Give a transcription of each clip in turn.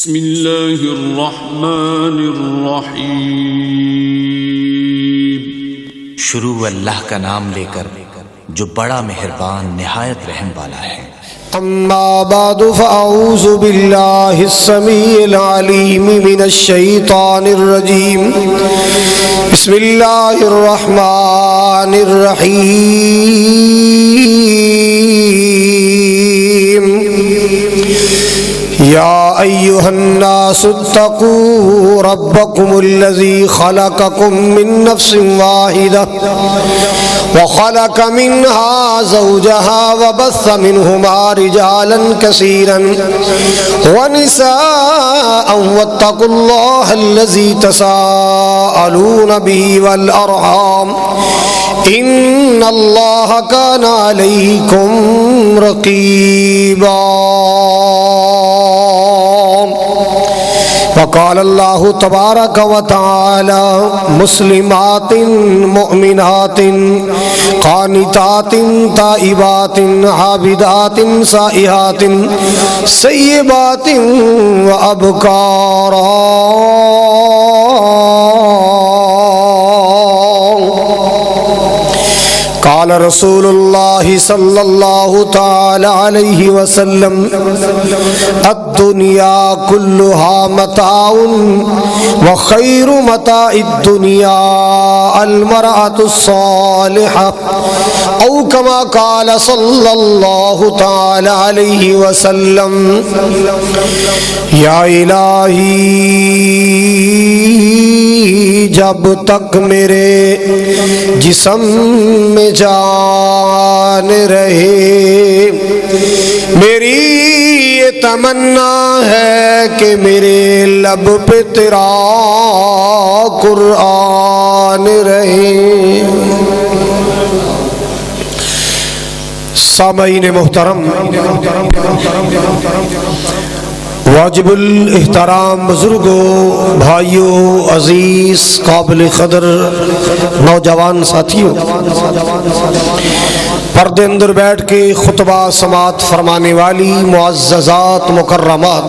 بسم اللہ الرحمن الرحیم۔ شروع اللہ کا نام لے کر جو بڑا مہربان نہایت رحم والا ہے۔ اما بعد فاعوذ باللہ السمیع العلیم من الشیطان الرجیم، بسم اللہ الرحمن الرحیم۔ یا ایہا الناس اتقوا ربکم الذی خلقکم من نفس واحدہ وخلق منها زوجها وبث منهما رجالا كثيرا ونساء واتقوا الله الذي تساءلون به والأرحام إن الله كان عليكم رقيبا۔ وقال اللہ تبارک و تعالی مسلمات مؤمنات قانتات تائبات عابدات سائحات سیبات وابکارا۔ قال رسول اللہ صلی اللہ تعالی علیہ وسلم الدنیا کلها متاع وخیر متاع الدنیا المرأة الصالحة او کما قال صلی اللہ تعالی علیہ وسلم۔ یا الہی جب تک میرے جسم میں جان رہے میری یہ تمنا ہے کہ میرے لب پہ تیرا قرآن رہے۔ سامعین محترم، واجب الاحترام بزرگوں، بھائیوں، عزیز قابل قدر نوجوان ساتھیوں، پردے اندر بیٹھ کے خطبہ سماعت فرمانے والی معززات مکرمات،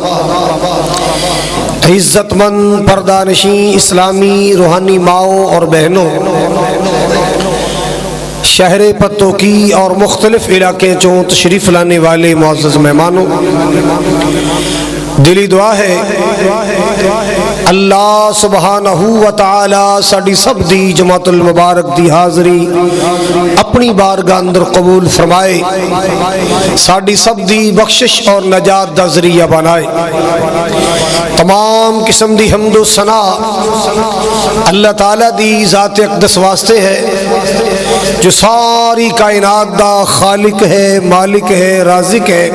عزت مند پردہ نشین اسلامی روحانی ماؤں اور بہنوں، شہر پتوکی اور مختلف علاقے چوں تشریف لانے والے معزز مہمانوں، دلی دعا ہے اللہ سبحانہ و تعالی ساڈی سب دی جماعت المبارک دی حاضری اپنی بارگاہ اندر قبول فرمائے، ساڈی سب دی بخشش اور نجات دا ذریعہ بنائے۔ تمام قسم دی حمد و ثنا اللہ تعالی دی ذات اقدس واسطے ہے جو ساری کائنات دا خالق ہے، مالک ہے، رازق ہے۔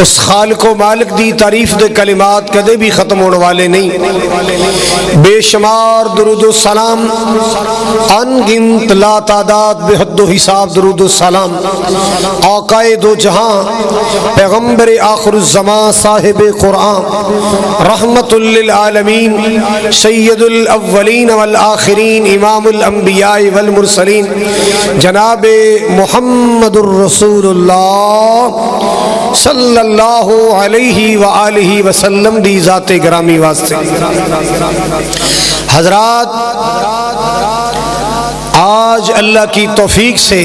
اس خالق و مالک دی تعریف دے کلمات کدے بھی ختم ہونے والے نہیں۔ بے شمار درود و سلام، ان گنت لا تعداد بے حد و حساب درود و سلام آقائے دو جہاں، پیغمبر آخر الزمان، صاحب قرآن، رحمت للعالمین، سید الاولین والآخرین، امام الانبیاء والمرسلین، جناب محمد الرسول اللہ صلی اللہ علیہ وآلہ وسلم دی ذات گرامی واسطے۔ حضرات، آج اللہ کی توفیق سے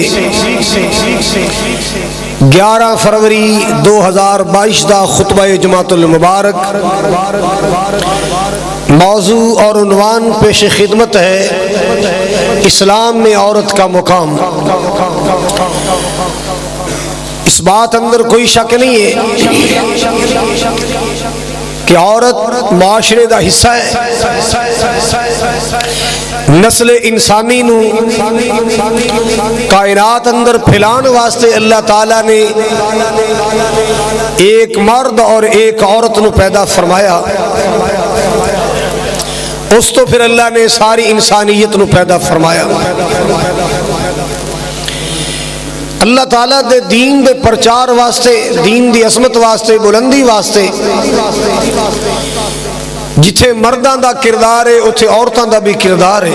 11 فروری 2022 دا خطبہ جماعت المبارک موضوع اور عنوان پیش خدمت ہے اسلام میں عورت کا مقام۔ اس بات اندر کوئی شک نہیں ہے کہ عورت معاشرے دا حصہ ہے۔ نسل انسانی نو کائنات اندر پھیلان واسطے اللہ تعالیٰ نے ایک مرد اور ایک عورت نو پیدا فرمایا، اس تو پھر اللہ نے ساری انسانیت نو پیدا فرمایا۔ اللہ تعالیٰ دے دین دے پرچار واسطے، دین دی عظمت واسطے، بلندی واسطے جتھے مرداں دا کردار ہے اتھے عورتاں دا بھی کردار ہے۔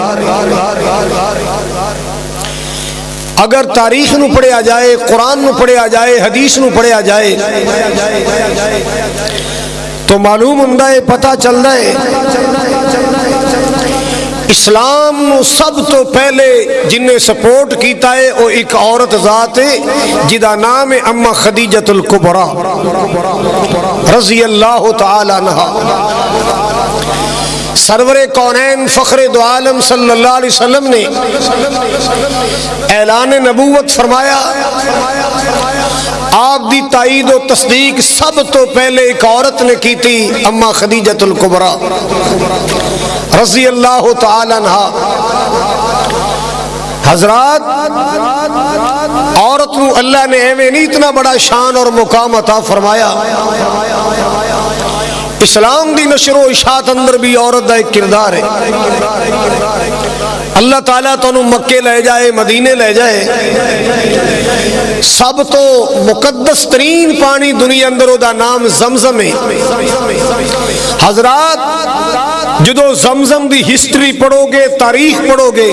اگر تاریخ نو پڑھیا جائے، قرآن نو پڑھیا جائے، حدیث نو پڑھیا جائے تو معلوم ہوندا ہے، پتہ چلدا ہے اسلام نو سب تو پہلے جن نے سپورٹ کیتا ہے وہ ایک عورت ذات ہے جدا نام ہے اما خدیجۃ الکبریٰ رضی اللہ تعالی عنہا۔ سرور کونین فخر دو عالم صلی اللہ علیہ وسلم نے اعلان نبوت فرمایا، آپ دی تائید و تصدیق سب تو پہلے ایک عورت نے کی تھی، اما خدیجۃ الکبریٰ رضی اللہ تعالی عنہا۔ حضرات، عورت نو اللہ نے ایویں نہیں اتنا بڑا شان اور مقام عطا فرمایا، اسلام دی نشر و اشاعت اندر بھی عورت دا ایک کردار ہے۔ اللہ تعالیٰ تانوں مکے لے جائے، مدینے لے جائے، سب تو مقدس ترین پانی دنیا اندر دا نام زمزم ہے۔ حضرات، جدو زمزم دی ہسٹری پڑھو گے، تاریخ پڑھو گے،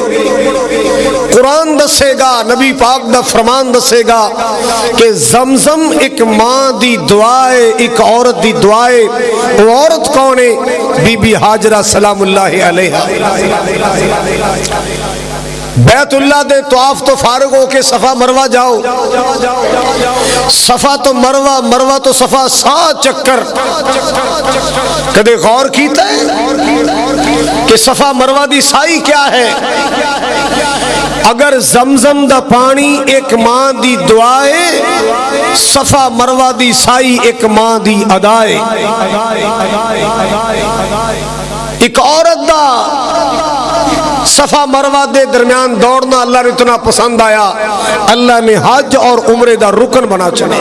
قرآن دسے گا، نبی پاک دا فرمان دسے گا کہ زمزم ایک ماں دی دعا ہے، ایک عورت دی دعا ہے۔ وہ عورت کون ہے؟ بی بی ہاجرہ سلام اللہ علیہا۔ بیت اللہ دے طواف تو فارغ ہو کے صفا مروہ جاؤ، صفا تو مروہ، مروہ تو صفا، 7 چکر۔ کدے غور کیتا ہے کہ صفا مروہ دی سائی کیا ہے؟ اگر زمزم دا پانی ایک ماں دی دعا ہے، صفا مروہ دی سائی ایک ماں دی ادا ہے۔ ایک عورت دا صفا مروہ دے درمیان دوڑنا اللہ نے اتنا پسند آیا، اللہ نے حج اور عمرے دا رکن بنا چنے۔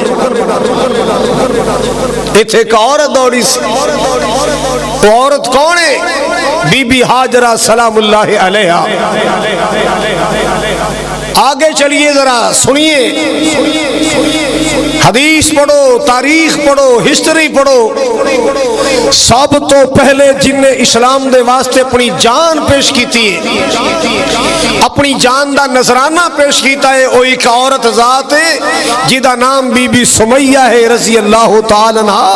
ایتھے ایک عورت دوڑی سی، وہ عورت کون ہے؟ بی بی ہاجرہ سلام اللہ علیہا۔ آگے چلیے ذرا سنیے، حدیث پڑھو، تاریخ پڑھو، ہسٹری پڑھو۔ سب تو پہلے جن نے اسلام دے واسطے اپنی جان پیش کیتی ہے، اپنی جان دا نذرانہ پیش کیتا ہے، وہ ایک عورت ذات ہے جدا نام بی بی سمیہ ہے رضی اللہ تعالی عنہا۔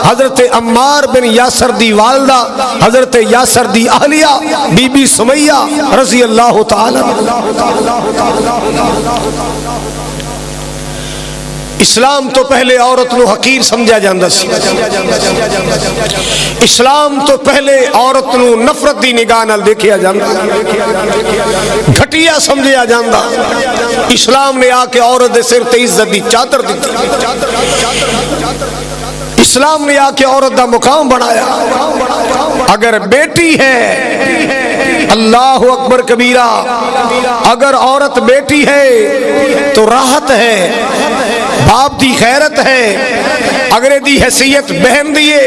حضرت عمار بن یاسر دی والدہ، حضرت یاسر دی اہلیہ بی بی سمیہ رضی اللہ تعالی عنہا۔ اسلام تو پہلے عورت نو حقیر سمجھا جاندا سی، اسلام تو پہلے عورت نو نفرت دی نگاہ نال دیکھیا جاندا، گھٹیا سمجھیا جاندا۔ اسلام نے آ کے عورت دے سر تے عزت دی چادر دتی، اسلام نے آ کے عورت دا مقام بنایا۔ اگر بیٹی ہے، اللہ اکبر کبیرہ، اگر عورت بیٹی ہے تو راحت ہے، باپ دی غیرت ہے، اگر دی حیثیت بہن دیے،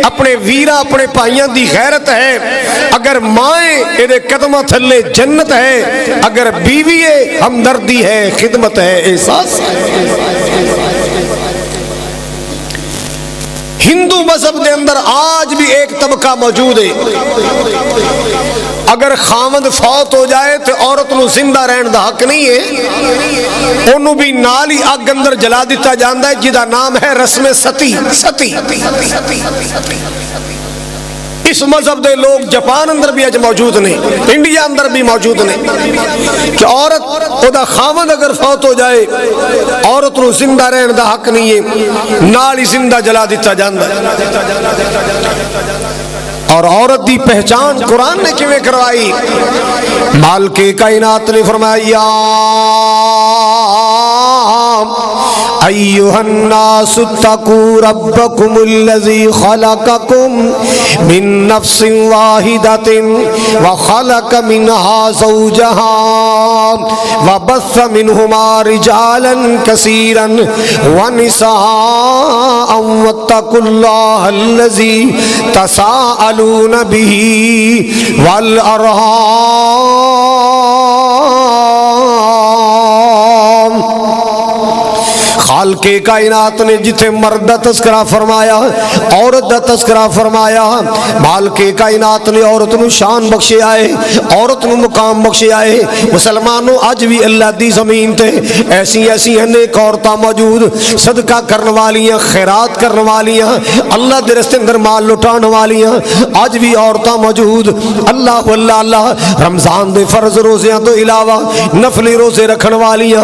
اپنے ویرا اپنے پائیاں دی غیرت ہے، اگر مائیں ایدے قدمہ تھلے جنت ہے، اگر بیوی ہے ہمدردی ہے، خدمت ہے، احساس ہے۔ ہندو مذہب دے اندر آج بھی ایک طبقہ موجود ہے، اگر خامد فوت ہو جائے تو عورت نو زندہ رہن دا حق نہیں ہے، انہوں بھی نال ہی اگ اندر جلا دیتا جاندا ہے، جدا نام ہے رسم ستی۔ اس مذہب دے لوگ جاپان اندر بھی اج موجود نہیں، انڈیا اندر بھی موجود نہیں، کہ عورت او دا خامد اگر فوت ہو جائے عورت نو زندہ رہن دا حق نہیں ہے، نال ہی زندہ جلا دیتا جاندا ہے۔ اور عورت دی پہچان قرآن نے کیویں کروائی؟ مالک کائنات نے فرمایا، ایھا الناس اتقوا ربکم الذی خلقکم من نفس واحدۃ وخلق منها زوجها وبث منهما رجالا كثيرا ونساء واتقوا الله الذی تساءلون به والارحام خالق کائنات نے جتھے مرد دا تذکرہ فرمایا عورت دا تذکرہ فرمایا مالک کائنات نے عورت نو شان بخشے آئے عورت نو مقام بخشے آئے مسلمانوں اج بھی اللہ دی زمین تے ایسی ایسی ہیں نیک عورتاں موجود صدقہ کرنے والیاں خیرات کرنے والیاں اللہ دے راستے اندر مال لٹان والیاں اج بھی عورتاں موجود اللہ اللہ اللہ رمضان دے فرض روزیاں تو علاوہ نفلی روزے رکھن والیاں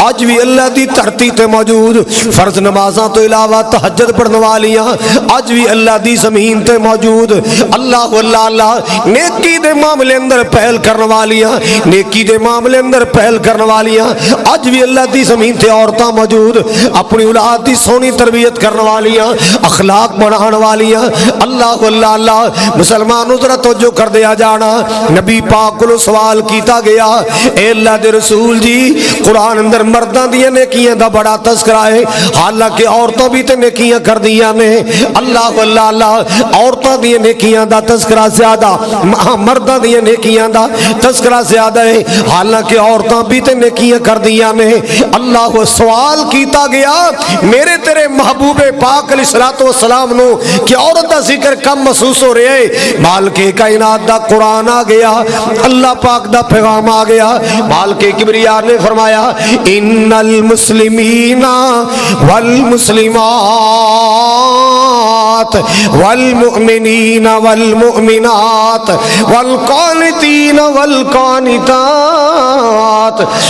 اج بھی اللہ دی دھرتی تے موجود فرض نمازاں تو علاوہ تہجد پڑھن والیاں اج بھی اللہ دی زمین تے موجود اللہ اللہ اللہ نیکی دے معاملے اندر پہل کرنے والیاں نیکی دے معاملے اندر پہل کرنے والیاں اج بھی اللہ دی زمین تے عورتاں موجود اپنی اولاد دی سونی تربیت کرنے والیاں اخلاق بنان والیاں اللہ اللہ اللہ مسلمانوں ذرا توجہ کر دیا جانا نبی پاک کو سوال کیتا گیا اے اللہ دے رسول جی قرآن اندر مرداں دیاں نیکیاں دا بڑا تذکرہ ہے حالانکہ عورتوں بھی تے نیکیاں کر دیاں نے اللہ اللہ اللہ عورتوں دیاں نیکیاں دا تذکرہ زیادہ مرداں دیاں نیکیاں دا تذکرہ زیادہ ہے حالانکہ عورتوں بھی تے نیکیاں کر دیاں نے اللہ سوال کیتا گیا میرے تیرے محبوب پاک علیہ الصلوۃ والسلام نو کہ عورت دا ذکر کم محسوس ہو رہے مالک کائنات دا قرآن آ گیا اللہ پاک دا پیغام آ گیا مالک کبریا نے فرمایا ان المسلمین والمسلمات والمؤمنین والمؤمنات والقانتین والقانتات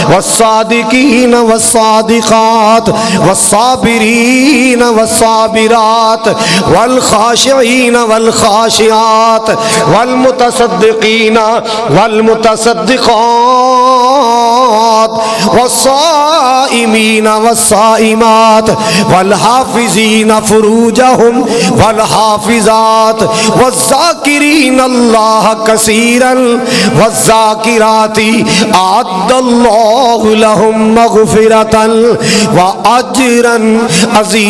والصادقین والصادقات والصابرین والصابرات والخاشعین والخاشعات والمتصدقین والمتصدقات والصائمین والصائمات والحافظین فروجہم والحافظات والذاکرین اللہ کثیرا والذاکرات اعد اللہ لہم مغفرتا واجرا عظیما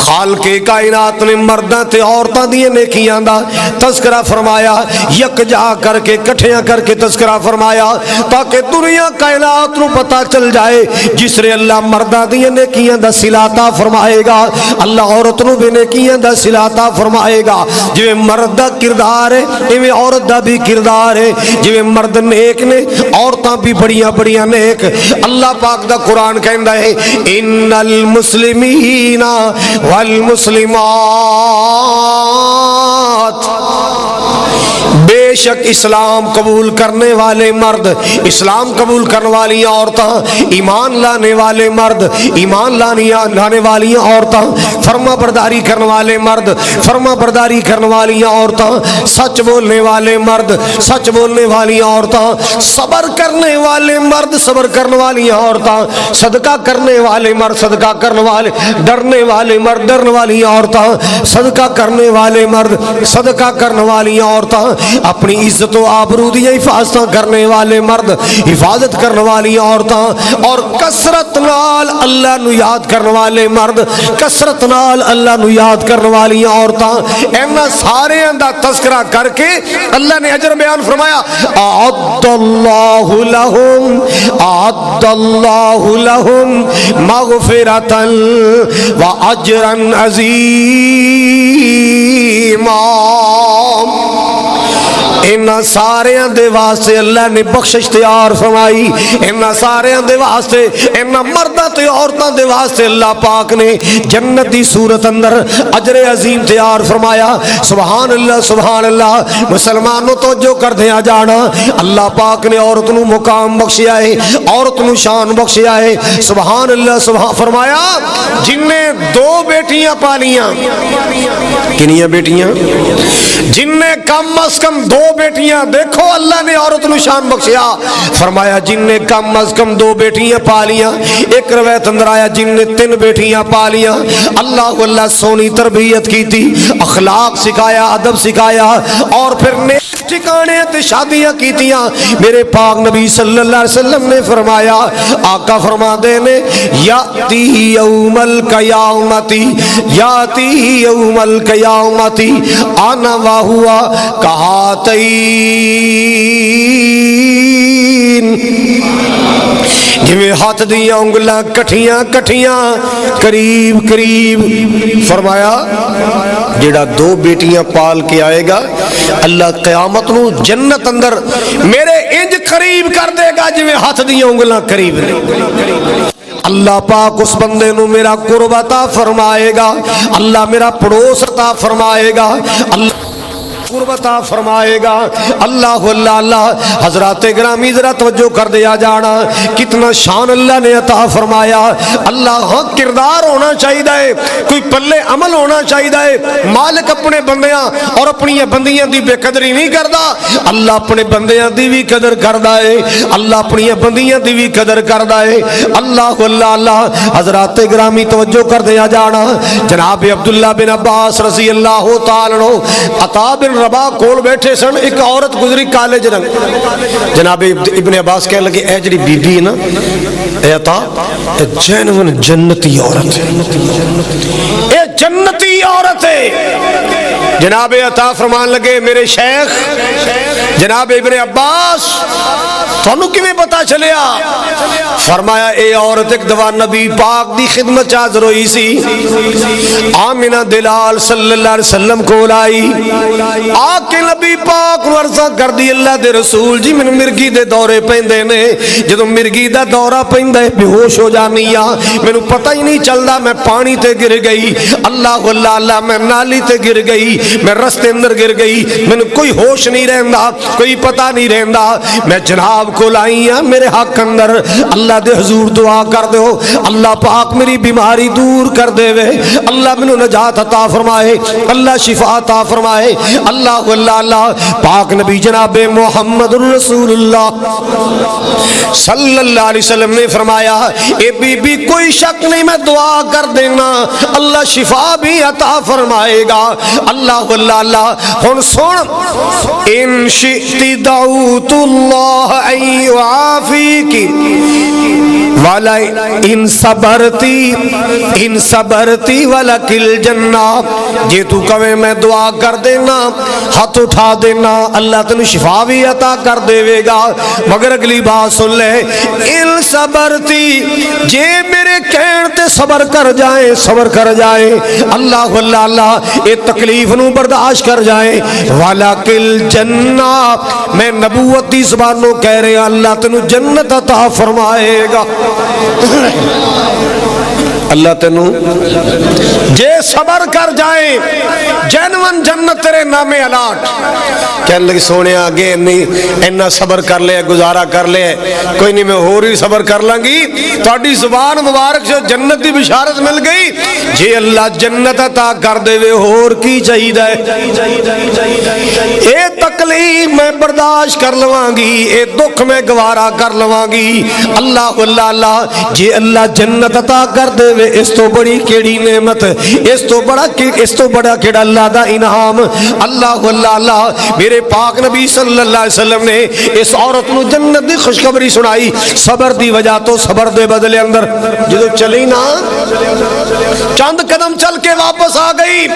خالق کائنات نے مرداں تے عورتاں دی نیکیاں دا تذکرہ فرمایا یکجا کر کے کٹھیاں کر کے تذکرہ فرمایا تاکہ دنیا کائنات نو پتہ چل جائے جس رے اللہ مرداں دی نیکیاں دا صلہ عطا فرمائے گا اللہ عورت نو بھی نیکیاں دا صلہ عطا فرمائے گا جویں مرد دا کردار ہے ایویں عورت دا بھی کردار ہے جویں مرد نیک نے عورتاں بھی بڑیاں بڑیاں نیک اللہ پاک دا قرآن کہندا ہے ان المسلمین والمسلمات بے شک اسلام قبول کرنے والے مرد اسلام قبول کرنے والی عورتیں ایمان لانے والے مرد ایمان لانے والی عورتیں فرما برداری کرنے والے مرد فرما برداری کرنے والی عورتیں سچ بولنے والے مرد سچ بولنے والی عورتیں صبر کرنے والے مرد صبر کرنے والی عورتیں صدقہ کرنے والے مرد صدقہ کرنے والے ڈرنے والے مرد ڈرنے والی عورتیں صدقہ کرنے والے مرد صدقہ کرنے والی عورتیں اپنی عزت و آبرو دی حفاظت کرنے والے مرد حفاظت کرنے والی عورتیں اور کثرت نال اللہ نو یاد کرنے والے مرد کثرت نال اللہ نو یاد کرنے والی عورتیں اینا سارے دا تذکرہ کر کے اللہ نے اجر بیان فرمایا اعد اللہ لہم مغفرتا و اجرا عظیما انہاں ساریاں دے واسطے اللہ نے بخشش تیار فرمائی انہاں ساریاں دے واسطے انہاں مرداں تے عورتاں دے واسطے اللہ پاک نے جنت دی صورت اندر اجر عظیم تیار فرمایا سبحان اللہ مسلمانوں توجہ کر دیا جانا اللہ پاک نے عورت نو مقام بخشیا ہے عورت نو شان بخشیا ہے سبحان اللہ فرمایا جن نے 2 بیٹیاں پالیاں کنیاں بیٹیاں جن نے کم از کم 2 بیٹیاں دیکھو اللہ نے عورت نو شان بخشیا فرمایا جن نے کم از کم 2 بیٹیاں پالیاں ایک روایت اندر آیا جن نے 3 بیٹیاں پالیاں اللہ سونی تربیت کی تھی اخلاق سکھایا ادب سکھایا اور پھر نیک ٹھکانے تے شادیاں کیتیاں میرے پاک نبی صلی اللہ علیہ وسلم نے فرمایا آقا فرما دے نے یاتی یوم القیامتی انا وہوا کہات العین، جویں ہاتھ دیاں انگلاں کٹھیاں کٹھیاں قریب قریب۔ فرمایا جڑا دو بیٹیاں پال کے آئے گا اللہ قیامت نو جنت اندر میرے انج قریب کر دے گا جویں ہاتھ دیاں انگلاں قریب نے۔ اللہ پاک اس بندے نو میرا قرب عطا فرمائے گا، اللہ میرا پڑوس عطا فرمائے گا، اللہ قرب عطا فرمائے گا۔ اللہ اللہ اللہ۔ حضرات گرامی ذرا توجہ کر دیا جانا، کتنا شان اللہ نے عطا فرمایا۔ اللہ ہاں کردار ہونا چاہیے، کوئی پلے عمل ہونا چاہیے۔ مالک اپنے بندیاں اور اپنی بندیاں دی بے قدری نہیں کردا، اللہ اپنے بندیاں دی بھی قدر کردا ہے، اللہ اپنی بندیاں دی بھی قدر کردا ہے۔ اللہ اللہ اللہ۔ حضرات گرامی توجہ کر دیا جانا، جناب عبداللہ بن عباس رضی اللہ تعالی عنہ عطا بن ربا کول بیٹھے سن، ایک عورت گزری کالے رنگ۔ جناب ابن عباس کہنے لگے اے جڑی بی بی نا اے عطا اے جینون جنتی عورت ہے، اے جنتی عورت ہے۔ جناب عطا فرمان لگے میرے شیخ جناب ابن عباس تھانوں کیویں پتہ چلیا؟ فرمایا اے عورت ایک دفعہ نبی پاک دی خدمت حاضر ہوئی سی، آمنہ دلال صلی اللہ علیہ وسلم کو آئی، آ کے نبی پاک ورزہ کر دی اللہ دے رسول جی میں مرگی دے دورے پیندے نے، جدوں مرگی دا دورہ پیندے بے ہوش ہو جانی آ، میں نو پتہ ہی نہیں چلدا، میں پانی تے گر گئی، اللہ اللہ اللہ، میں نالی تے گر گئی، میں رستے اندر گر گئی، میں نو کوئی ہوش نہیں رہندا، کوئی پتہ نہیں رہندا، میں جناب کو لائی ہاں میرے حق اندر، اللہ دے حضور دعا کر دو اللہ پاک میری بیماری دور کر دے وے، اللہ منو نجات عطا فرمائے، اللہ شفا عطا فرمائے۔ اللہ اللہ اللہ۔ پاک نبی جناب محمد رسول اللہ صلی اللہ علیہ وسلم نے فرمایا اے بی بی کوئی شک نہیں میں دعا کر دینا اللہ شفا بھی عطا فرمائے گا۔ اللہ اللہ اللہ۔ ہن سن ان شئت دعوت اللہ ان یعافیکی والا ان صبرتی ولکل جنہ، جے تو کہے میں دعا کر دینا ہاتھ اٹھا دینا اللہ تینوں شفا بھی عطا کر دے گا، مگر اگلی بات سن لے ان صبرتی جے میرے کہن تے صبر کر جائیں اللہ اللہ اللہ اے تکلیف نو برداشت کر جائیں ولکل جنہ میں نبوت دی زبانوں کہہ رہے اللہ تینوں جنت عطا فرمائے گا۔ اللہ تینوں جے صبر کر جائیں جنون جنت تیرے نامے الاٹ۔ کہنے لگی سونے آگے نہیں اینا صبر کر لے گزارا کر لے کوئی نہیں میں اور ہی صبر کر لانگی، تھوڑی زبان مبارک سے جنت دی بشارت مل گئی، جے اللہ جنت عطا کر دے وے اور کی چاہیے اے تکلیف میں برداشت کر لوانگی، اے دکھ میں گوارا کر لوانگی۔ اللہ اللہ اللہ۔ جے اللہ جنت عطا کر دے وے اس تو بڑی کیڑی نعمت، اس تو بڑا کیڑا اللہ دا انعام۔ اللہ اللہ اللہ۔ میرے پاک نبی صلی اللہ علیہ وسلم نے اس عورت نو جنت دی خوشخبری سنائی، صبر دی وجہ تو صبر دے بدلے اندر جدو چلی نا چند قدم چل کے واپس آ گئی۔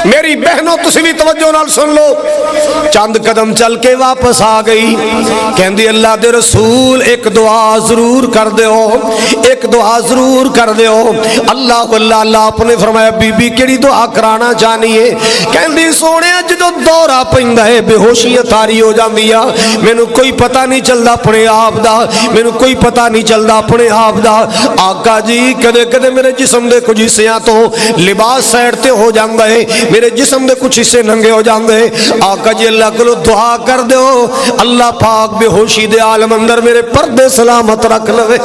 میری بہنوں تسی بھی توجہ نال سن لو، چند قدم چل کے واپس آ گئی، کہندی اللہ دے رسول ایک دعا ضرور کر دیو، ایک دعا ضرور کر دیو۔ اللہ اللہ اللہ۔ آپ نے فرمایا بی بی کیڑی دعا کرانا چاہنی ہے؟ کہندی سونے جدو دورہ پیندا ہے بے ہوشیاں تاری ہو جاندی ہے، مینوں کوئی پتہ نہیں چلدا اپنے آپ دا، مینوں کوئی پتہ نہیں چلدا اپنے آپ دا۔ آقا جی کدے کدے میرے جسم دے کچھ حصیاں تو لباس سائڈ تے ہو جاندا ہے، میرے جسم دے کچھ حصے ننگے ہو جاندے، آقا جی اللہ کولو دعا کر دیو اللہ پاک بے ہوشی دے عالم اندر میرے پردے سلامت رکھ لوے،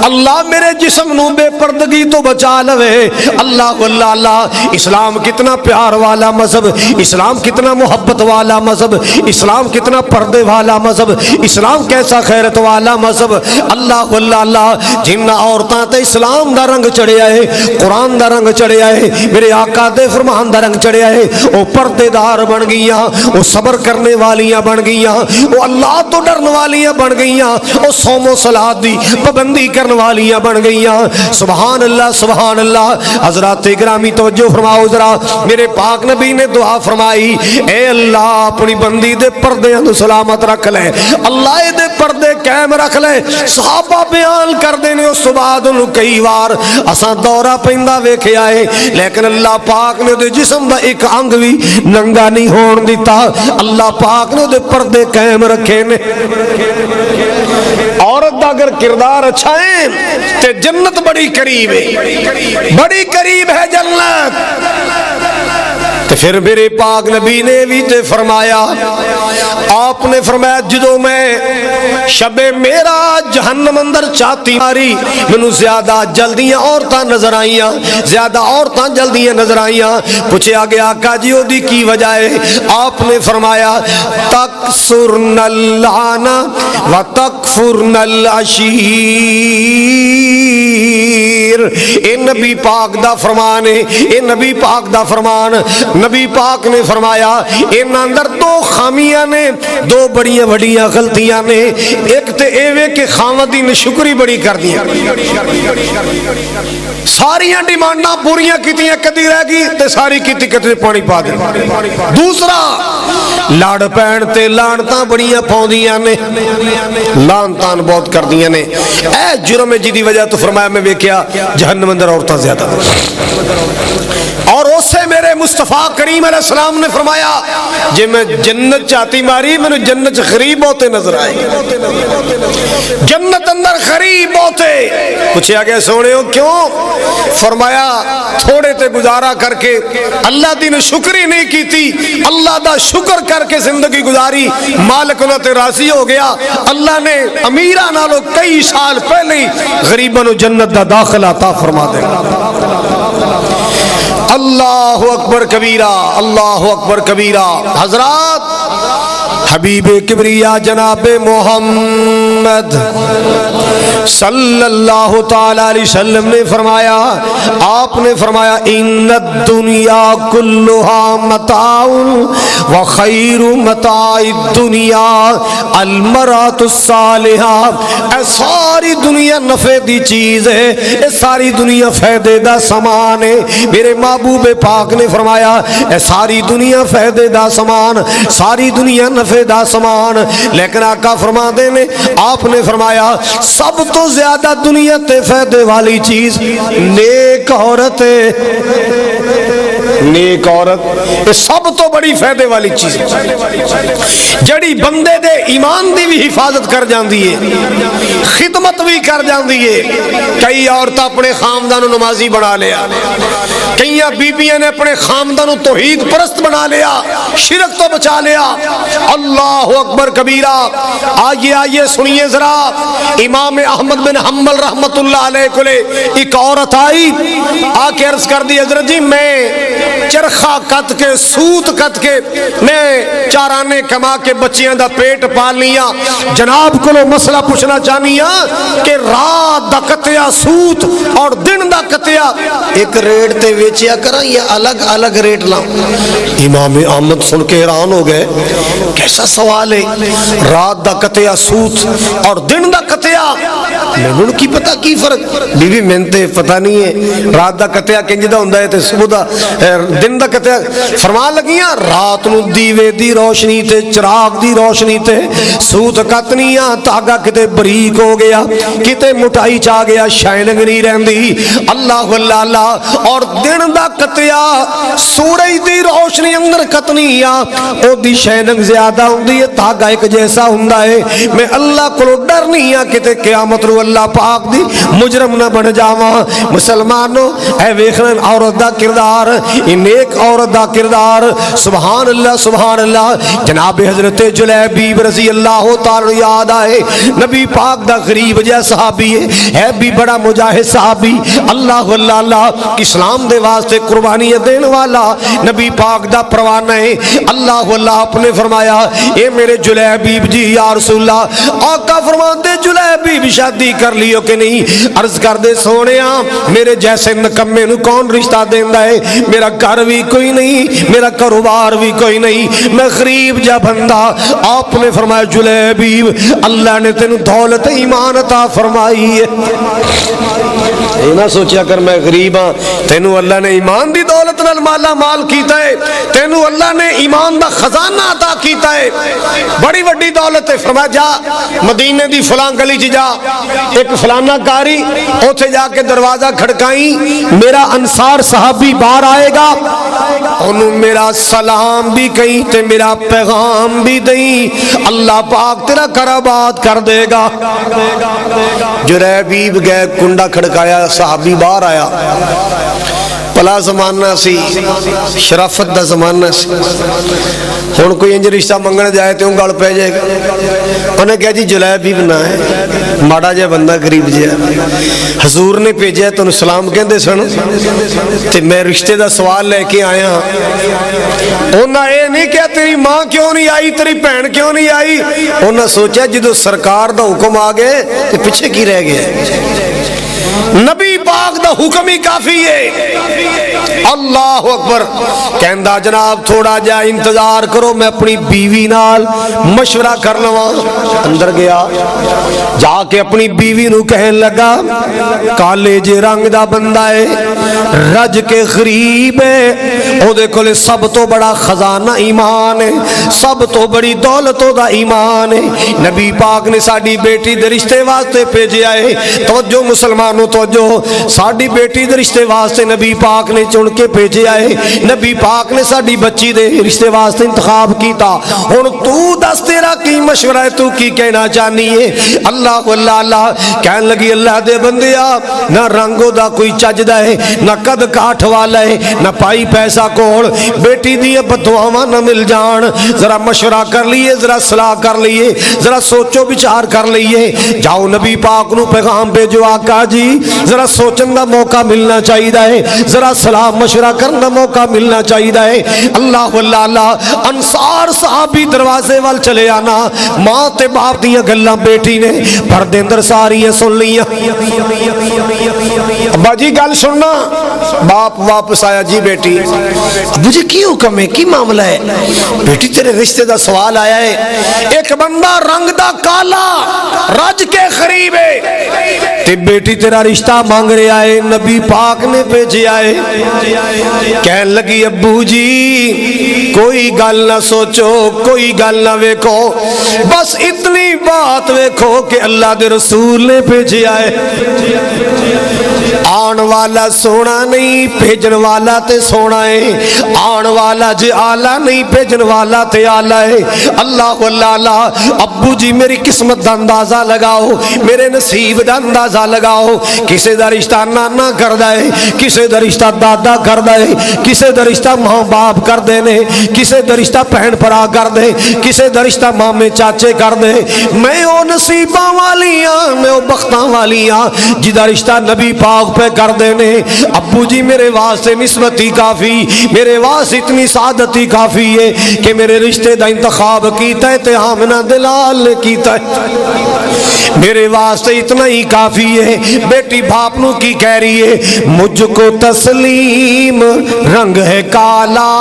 اللہ میرے جسم نو بے پردگی تو بچا لوے۔ اللہ اللہ اللہ۔ اسلام کتنا پیار والا مذہب، اسلام کتنا محبت والا مذہب، اسلام کتنا پردے والا مذہب، اسلام کیسا خیرت والا مذہب۔ اللہ اللہ اللہ۔ جن عورتاں تے اسلام دا رنگ چڑھیا ہے، قرآن دا رنگ چڑھیا ہے، میرے آقا دے فرمان دا رنگ چڑھیا ہے، وہ پردے دار بن گئیاں، وہ صبر کرنے والیاں بن گئیاں، وہ اللہ تو ڈرن والیاں بن گئیاں، وہ صوم و صلاۃ دی پابندی کرن والیاں بن گئیاں۔ سبحان اللہ سبحان اللہ۔ حضرات گرامی توجہ فرماؤ ذرا، میرے پاک نبی نے دعا فرمائی، اے اللہ اپنی بندی دے پردے نو سلامت رکھ لے، اللہ دے پردے قائم رکھ لے۔ صحابہ بیان کر دینے اس بعد انہوں کئی وار اساں دورہ پیندا ویکھیا ہے، لیکن اللہ پاک نے دے جسم دا ایک انگ بھی ننگا نہیں ہون دیتا، اللہ پاک نے دے پردے قائم رکھے نے۔ عورت دا اگر کردار اچھا ہے تے جنت بڑی قریب ہے، بڑی قریب ہے جنت۔ تو پھر میرے پاک نبی نے بھی تے فرمایا، آپ نے فرمایا جدو میں شب میرا جہنم اندر چاہتی ماری، منو زیادہ جلدیاں عورتاں نظر آئیاں، زیادہ عورتاں جلدیاں نظر آئیاں۔ پوچھے آگے آقا جی دی کی وجہ ہے؟ آپ نے فرمایا تکسرن اللعنہ و تکفرن العشیر۔ اے نبی پاک دا فرمان ہے، اے نبی پاک دا فرمان۔ نبی پاک نے فرمایا ان اندر دو خامیاں نے، دو بڑیاں بڑیاں غلطیاں نے۔ ایک تے ایوے کہ خاوندی نے شکری بڑی کر دیا، ساریاں ڈیمانڈاں پوریاں کیتیاں کدی رہ گئی تے ساری کیتی کتے پانی پا دی۔ دوسرا لاڑ پین تے لانتاں بڑیاں پاؤندیاں نے، لانتاں بہت کر دیاں نے۔ اے جرم جی دی وجہ تو فرمایا میں ویکھیا جہنم اندر عورتاں زیادہ۔ اور اس سے میرے مصطفیٰ کریم علیہ السلام نے فرمایا جی میں جنت چاہتی ماری، میں جنت غریب ہوتے نظر آئے، جنت اندر غریب ہوتے۔ پوچھا گیا سونے ہو کیوں؟ فرمایا تھوڑے تے گزارا کر کے اللہ دی نے شکری نہیں کی تھی، اللہ دا شکر کر کے زندگی گزاری، مالک انہوں تے راضی ہو گیا، اللہ نے امیرہ نالو کئی سال پہلے ہی غریباں نو جنت دا داخل عطا فرما دے۔ اللہ اکبر کبیرہ، اللہ اکبر کبیرہ۔ حضرات حبیب کبریا جناب محمد صلی اللہ تعالی علیہ وسلم نے فرمایا، آپ نے فرمایا ان الدنیا کلھا متاع وخیر متاع الدنیا المرأۃ الصالحہ۔ اے ساری دنیا نفع دی چیز ہے، اے ساری دنیا فائدے دا سامان ہے۔ میرے محبوب پاک نے فرمایا اے ساری دنیا فائدے دا سامان، ساری دنیا نفع دا سامان، لیکن آقا فرما دے نے، آپ نے فرمایا سب تو زیادہ دنیا تے فائدے والی چیز نیک عورت ہے۔ نیک عورت یہ سب تو بڑی فائدے والی چیز جڑی بندے دے ایمان دی بھی حفاظت کر جاندی ہے، خدمت بھی کر جاندی ہے۔ کئی عورت اپنے خاندانوں نمازی بنا لیا، کئی بیبیاں نے اپنے خاندانوں توحید پرست بنا لیا، شرک تو بچا لیا۔ اللہ اکبر کبیرہ۔ آئیے آئیے سنیے ذرا، امام احمد بن حنبل رحمت اللہ علیہ کو لے ایک عورت آئی، آ کے عرض کر دی حضرت جی میں چرخہ کت کے سوت کت کے میں چارانے کما کے بچیاں دا پیٹ پال لیا، جناب کو مسئلہ پوچھنا چاہنی ہاں کہ رات دا کتیا سوت اور دن دا کتیا ایک ریٹ تے ویچیا کریں یا الگ الگ ریٹ لاؤں؟ امام احمد سن کے حیران ہو گئے، کیسا سوال ہے؟ رات دا کتیا سوت اور دن دا کتیا، میں ان کی پتہ کی فرق؟ بیوی منتے پتہ نہیں ہے رات دا کتیا کنجدہ ہوندا ہے تے صبح دا دن دا کتیا۔ فرمان لگیاں رات نو دیوے دی روشنی تے چراغ دی روشنی تے سوت کتنیاں تاگا کتے بریک ہو گیا، کتے مٹائی چاہ گیا، شائننگ نہیں رہندی۔ اللہ اللہ اللہ۔ اور دن دا کتیا سورج دی روشنی اندر کتنیاں او دی شائننگ زیادہ ہوندی ہے، تاگا ایک جیسا ہوندا ہے۔ میں اللہ کو ڈر نہیں ہاں کتے قیامت رو اللہ پاک دی مجرم نہ بن جاواں۔ مسلمانوں اے ویکھن عورت دا کردار، نیک عورت دا کردار، سبحان اللہ سبحان اللہ۔ جناب حضرت جلیبیب رضی اللہ تعالی یاد آئے، نبی پاک دا غریب جہ صحابی ہے بھی بڑا مجاہد صحابی، اللہ اللہ اللہ، اسلام دے واسطے قربانیاں دین والا نبی پاک دا پروانہ ہے۔ اللہ اللہ آپ نے فرمایا اے میرے جلیبیب جی یا رسول اللہ، آقا فرماندے جلیبیب شادی کر لیو کہ نہیں؟ عرض کر دے سونیا میرے جیسے نکمے نو کون رشتہ دیندا ہے؟ میرا گھر بھی کوئی نہیں، میرا کاروبار بھی کوئی نہیں، میں غریب جا بندہ۔ آپ نے فرمایا جلیبیب اللہ نے تینوں دولت ایمان عطا فرمائی ہے، یہ نہ سوچیا کر میں غریب ہاں، تینوں اللہ نے ایمان دی دولت نال مالا مال کیتا ہے، تینوں اللہ نے ایمان دا خزانہ عطا کیتا ہے، بڑی وڈی دولت ہے۔ فرمایا جا مدینے دی فلاں گلی چ جا، ایک فلانا کاری اوتھے جا کے دروازہ کھڑکائی، میرا انصار صحابی باہر آئے گا، انہوں میرا سلام بھی کہیں تے میرا پیغام بھی دیں، اللہ پاک تیرا کربات کر دے گا۔ جریبیب گئے، کنڈا کھڑکایا، صحابی باہر آیا، پلا زمانہ سی، شرافت دا زمانہ سی، ہن کوئی انج رشتہ منگنے جائے تو گل پہ جائے گا۔ انہیں کہا جی جلیبیب نہ ہے، ماڑا جا بندہ غریب جا، حضور نے بھیجا تینوں سلام کہندے سن تے میں رشتے دا سوال لے کے آیا ہاں۔ انہاں اے نہیں کہ تیری ماں کیوں نہیں آئی، تیری بہن کیوں نہیں آئی، انہاں سوچا جدو سرکار دا حکم آ گئے تے پیچھے کی رہ گئے، نبی پاک دا حکم ہی کافی ہے۔ اللہ اکبر، کہندا جناب تھوڑا جا انتظار کرو، میں اپنی بیوی نال مشورہ کر لواں۔ اندر گیا، جا کے اپنی بیوی نو کہن لگا کالے جے رنگ دا بندہ ہے، رج کے غریب ہے، او دے کولے سب تو بڑا خزانہ ایمان ہے، سب تو بڑی دولت دا ایمان ہے۔ نبی پاک نے ساڈی بیٹی دے رشتے واسطے بھیجیا ہے، توجہ مسلمانوں توجہ، ساڈی بیٹی دے رشتے واسطے نبی پاک نے چن کے بھیجیا ہے، نبی پاک نے ساڈی بچی دے رشتے واسطے انتخاب کیتا۔ ہن تو دس تیرا کی مشورہ ہے، تو کی کہنا چاہنی ہے؟ اللہ اللہ اللہ کہن لگی اللہ دے بندیا، نہ رنگو دا کوئی چجدا ہے، نہ قد کاٹھ والا ہے، نہ پائی پیسہ کول، بیٹی دی بددعاواں نہ مل جان، ذرا مشورہ کر لیے، ذرا صلاح کر لیے، ذرا سوچو بچار کر لیے، جاؤ نبی پاک نو پیغام بھیجو آقا جی ذرا سوچن دا موقع ملنا چاہیے ہے، ذرا صلاح مشورہ کرنے دا موقع ملنا چاہیے ہے۔ اللہ اللہ اللہ، انصار صحابی دروازے وال چلے آنا، ماں تے باپ دیاں گلاں بیٹی نے پردے اندر ساریاں سن لیاں۔ ابا جی گل سننا، باپ واپس آیا، جی بیٹی ابو جی کی حکم ہے، کی معاملہ ہے؟ بیٹی تیرے رشتے دا سوال آیا ہے، ایک بندہ رنگ دا کالا رج کے قریب ہے تے بیٹی تیرا رشتہ مانگ رہا ہے، نبی پاک نے بھیجیا ہے۔ کہن لگی ابو جی کوئی گل نہ سوچو، کوئی گل نہ ویکھو، بس اتنی بات ویکھو کہ اللہ دے رسول نے بھیجیا ہے۔ آن والا سونا نہیں، بھیجن والا تے سونا ہے، آن والا جے آلہ نہیں، بھیجن والا تے آلہ ہے۔ اللہ اللہ اللہ، ابو جی میری قسمت دا اندازہ لگاؤ، میرے نصیب دا اندازہ لگاؤ، کسے دا رشتہ نانا کردا ہے، کسے دا رشتہ دادا کردا ہے، کسے دا رشتہ ماں باپ کر دے نے، کسے دا رشتہ بہن بھرا کر دے، کسے دا رشتہ مامے چاچے کر دے۔ میں او نصیباں والی ہاں، میں او بختاں والی ہاں جدا رشتہ نبی پاک پہ کر دینے۔ ابو جی میرے واسطے نسبت ہی کافی، میرے واسطے اتنی سعادت ہی کافی ہے کہ میرے رشتے دا انتخاب کیتا ہے تے آمنہ دلال نے کیتا ہے، میرے واسطے اتنا ہی کافی ہے۔ بیٹی باپ نو کی کہہ رہی ہے، مجھ کو تسلیم رنگ ہے کالا،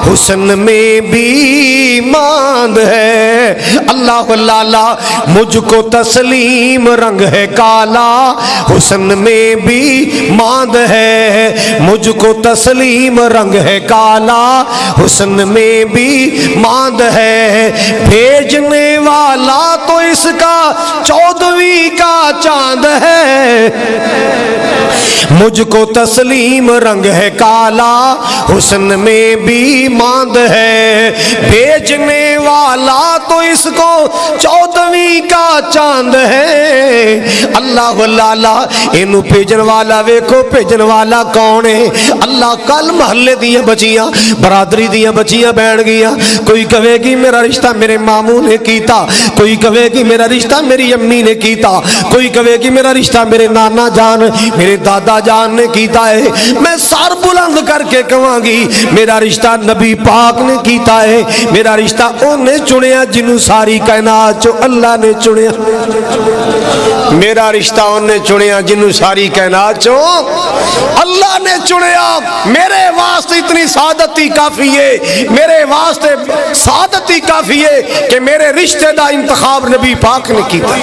حسن میں بھی ماند ہے۔ اللہ اللہ اللہ، مجھ کو تسلیم رنگ ہے کالا، حسن میں بھی ماند ہے، مجھ کو تسلیم رنگ ہے کالا، حسن میں بھی ماند ہے، بھیجنے والا تو اس کا 14ویں کا چاند ہے، مجھ کو تسلیم رنگ ہے کالا، حسن میں بھی ماند ہے، بھیجنے والا تو اس کو 14ویں کا چاند ہے۔ اللہ اللہ اللہ، اینو بھیجن والا ویکھو، بھیجن والا کون ہے؟ اللہ کل محلے دیاں بچیاں، برادری دیاں بچیاں بیٹھ گیا، کوئی کہے گی میرا رشتہ میرے ماموں نے کیتا، کوئی کہے گی میرا رشتہ میری امی نے کیتا، کوئی کہے گی میرا رشتہ میرے نانا جان میرے دادا جان نے کیتا ہے۔ میں سر بلند کر کے کہاں گی میرا رشتہ نبی پاک نے کیتا ہے، میرا رشتہ انہیں چنیا جنہوں ساری کائنات چو اللہ نے چنیا، میرا رشتہ انہیں چنیا جنہوں ساری کائنات چو اللہ نے چنیا۔ میرے واسطے اتنی سعادت ہی کافی ہے، میرے واسطے سعادت ہی کافی ہے کہ میرے رشتے دا انتخاب نبی پاک نے کیتا ہے۔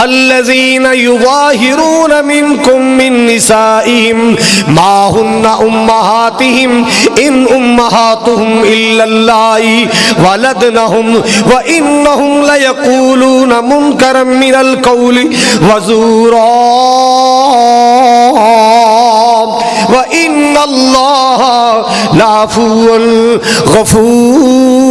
الذين يظاهرون منكم من نسائهم ما هن أمهاتهم إن أمهاتهم إلا الله ولدنهم وإنهم ليقولون منكرا من القول وزورا وإن الله لعفو غفور۔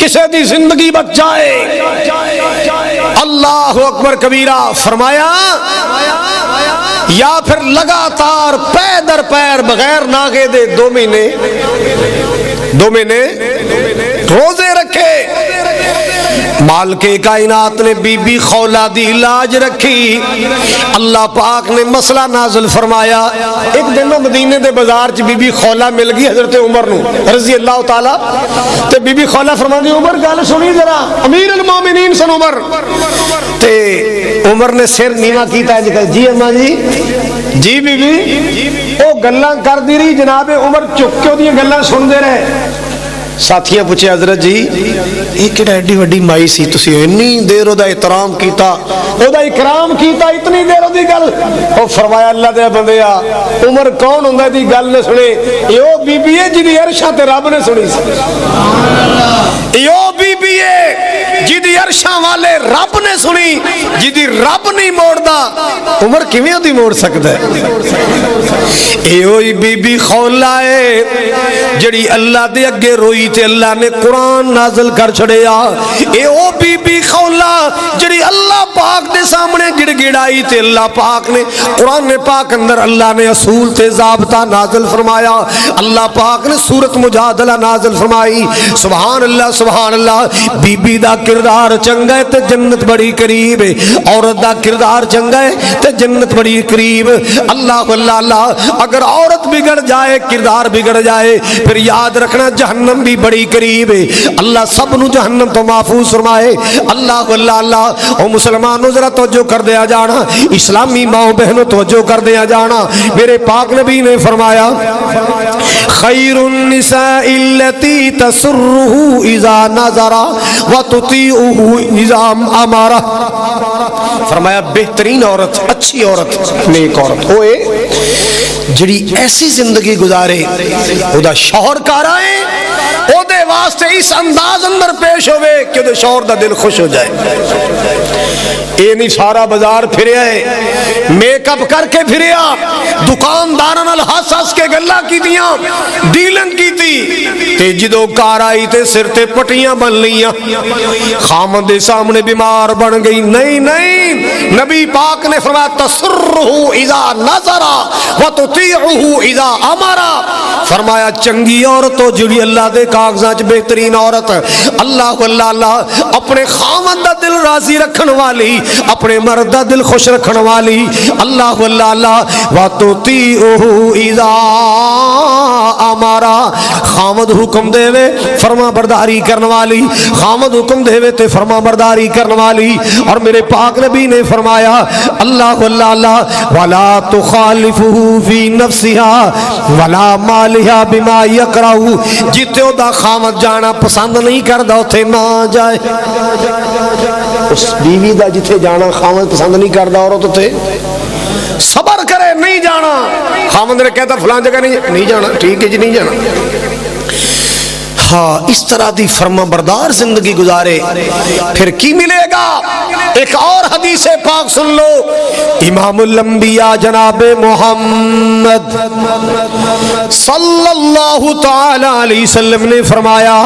کسی دی زندگی بچ جائے۔ اللہ اکبر کبیرہ۔ فرمایا یا پھر لگاتار پے در پیر بغیر ناگے دے 2 مہینے روزے رکھے۔ مالک کائنات نے بی بی خولا دی علاج رکھی، اللہ پاک نے مسئلہ نازل فرمایا۔ ایک دن مدینے دے بازار چ بی بی خولا مل گئی حضرت عمر نو رضی اللہ تعالی، تے بی بی خولا فرماندی عمر گل سنی ذرا، امیر المومنین سن عمر۔ تے عمر نے سر نیواں کیتا ہے، جی اماں جی بی بی او گلاں کردی رہی، جناب عمر چپ کے اودیاں گلاں سندے رہے۔ ساتھیاں پوچھے حضرت جی یہ کہڑا ایڈی وڈی مائی سی، تسی اتنی دیر او دا احترام کیتا، او دا اکرام کیتا، اتنی دیر او دی گل؟ او فرمایا اللہ دے بندیا عمر کون ہوندا دی گل نہ سنے، ایو بی بی ہے جی دی عرشاں تے رب نے سنی سی، ایو بی بی ہے جی دی عرشاں والے رب نے سنی، جی دی رب نہیں موڑدا عمر کیویں دی موڑ سکدا ہے؟ ایو بی بی خولا ہے جڑی اللہ دے اگے روئی تے اللہ نے قرآن نازل کر چھڑیا۔ اے او بی بی خولا جڑی اللہ پاک دے سامنے گڑ گڑائی تے اللہ پاک نے قرآن پاک اندر اللہ نے اصول تے ضابطہ نازل فرمایا، اللہ پاک نے سورت مجادلہ نازل فرمائی۔ سبحان اللہ سبحان اللہ۔ بی بی دا کردار چنگا ہے تے جنت بڑی قریب ہے، عورت دا کردار چنگا ہے تے جنت بڑی قریب۔ اللہ اللہ اللہ، اگر عورت بگڑ جائے کردار بگڑ جائے پھر یاد رکھنا جہنم بھی بڑی قریب ہے۔ اللہ سب نو جہنم تو محفوظ فرمائے۔ اللہ اللہ اللہ۔ او مسلمانوں ذرا توجہ کر دیا جانا، اسلامی ماں بہنوں توجہ کر دیا جانا، میرے پاک نبی نے فرمایا خیر النساء التي تسره اذا نظر وتطيعه اذا امر۔ فرمایا بہترین عورت، اچھی عورت، نیک عورت ہوئے جڑی ایسی زندگی گزارے او دا شوہر کارا ہے، او دے واسطے اس انداز اندر پیش ہوئے کہ دے شوہر دا دل خوش ہو جائے۔ اے نہیں سارا بازار پھریا ہے، میک اپ کر کے پھریا، دکانداراں نال ہس ہس کے گلاں کیتیاں، ڈیلنگ کیتی، تے جدوں کار آئی تے سر تے پٹیاں بن لیاں، خامد دے سامنے بیمار بن گئی۔ نہیں نہیں، نبی پاک نے فرمایا تسرہ اذا نظر وتطیعہ اذا امر۔ فرمایا چنگی عورت ہو جڑی اللہ دے کاغذاں چ بہترین عورت، اللہ اللہ اللہ، اپنے خامد دا دل راضی رکھن والی، اپنے مرد دا دل خوش رکھن والی، اللہ اللہ اللہ، وتطیعہ اذا امر۔ خامد حکم دے وے فرما برداری کرن والی، خامد حکم دے وے تے فرما برداری کرن والی۔ اور میرے پاک نبی نے فرمایا اللہ اللہ اللہ، ولا تخالفہ فی نفسها ولا مالها بما یکرہ۔ جتے او دا خامد جانا پسند نہیں کردا اوتھے نہ جائے۔ اس بیوی دا جتھے جانا خامد پسند نہیں کردا عورت اوتھے صبر کرے، نہیں جانا۔ خامد نے کہتا فلان جگہ نہیں جانا، ٹھیک ہے جی نہیں جانا۔ ہاں اس طرح دی فرما بردار زندگی گزارے پھر کی ملے گا؟ ایک اور حدیث پاک سن لو، امام الانبیاء جناب محمد صلی اللہ تعالی علیہ وسلم نے فرمایا،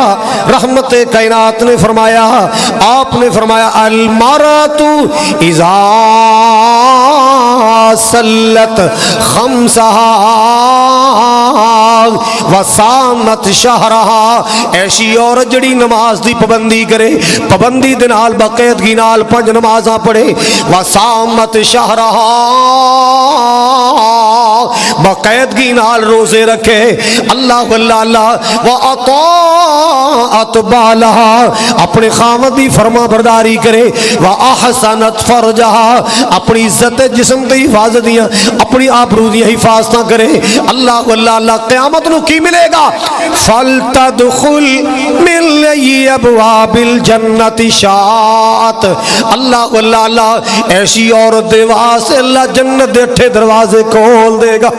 رحمت کائنات نے فرمایا، آپ نے فرمایا المرأۃ اذا صلت خمسہا وصامت شہرہا، ایسی عورت جڑی نماز دی پابندی کرے، پابندی دے نال باقاعدگی نال 5 نمازاں پڑھے، وصامت شہرہا، باقاعدگی نال روزے رکھے، اللہ اللہ اللہ، وَأَطَاعَتْ بَالَهَا، اپنے خامد دی فرما برداری کرے، وَأَحْسَنَتْ فَرْجَهَا، اپنی عزت جسم دی حفاظت دیاں، اپنی آبرو دی حفاظتاں کرے، اللہ اللہ اللہ، قیامت نو کی ملے گا؟ فَلْتَدْخُلْ مِنْ لَيِّ أَبْوَابِ الْجَنَّةِ شَاءَتْ، اللہ اللہ اللہ، ایسی عورت دے واسطے اللہ جنت دے 8 دروازے کھول دے گا،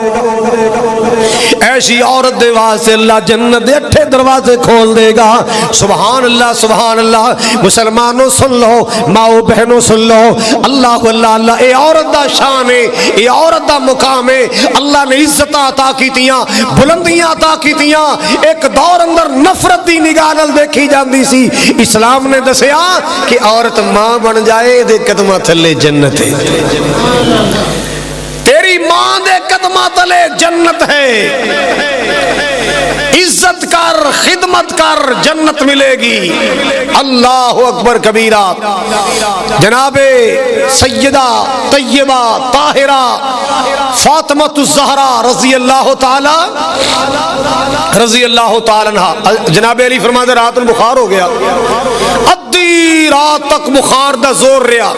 ایسی عورت دے واسطے اللہ جنت دے 8 دروازے کھول دے گا۔ سبحان اللہ سبحان اللہ۔ مسلمانوں سن لو، ماؤ بہنوں سن لو، اللہ اللہ اللہ، اے عورت دا شان ہے یہ عورت دا مقام ہے. اللہ نے عزت عطا کیتیاں, بلندیاں عطا کیتیاں. ایک دور اندر نفرت دی نگاہ نال دیکھی جاندی سی, اسلام نے دسیا کہ عورت ماں بن جائے دے قدماں تھلے جنت ہے. تیری ماں دے قدماں تلے جنت ہے. عزت کر, خدمت کر, جنت ملے گی. اللہ اکبر کبیرہ. جناب سیدہ طیبہ طاہرہ فاطمہ الزہرا رضی اللہ تعالی عنہ, جناب علی فرماتے رات میں بخار ہو گیا, ادھی رات تک بخار دا زور رہا.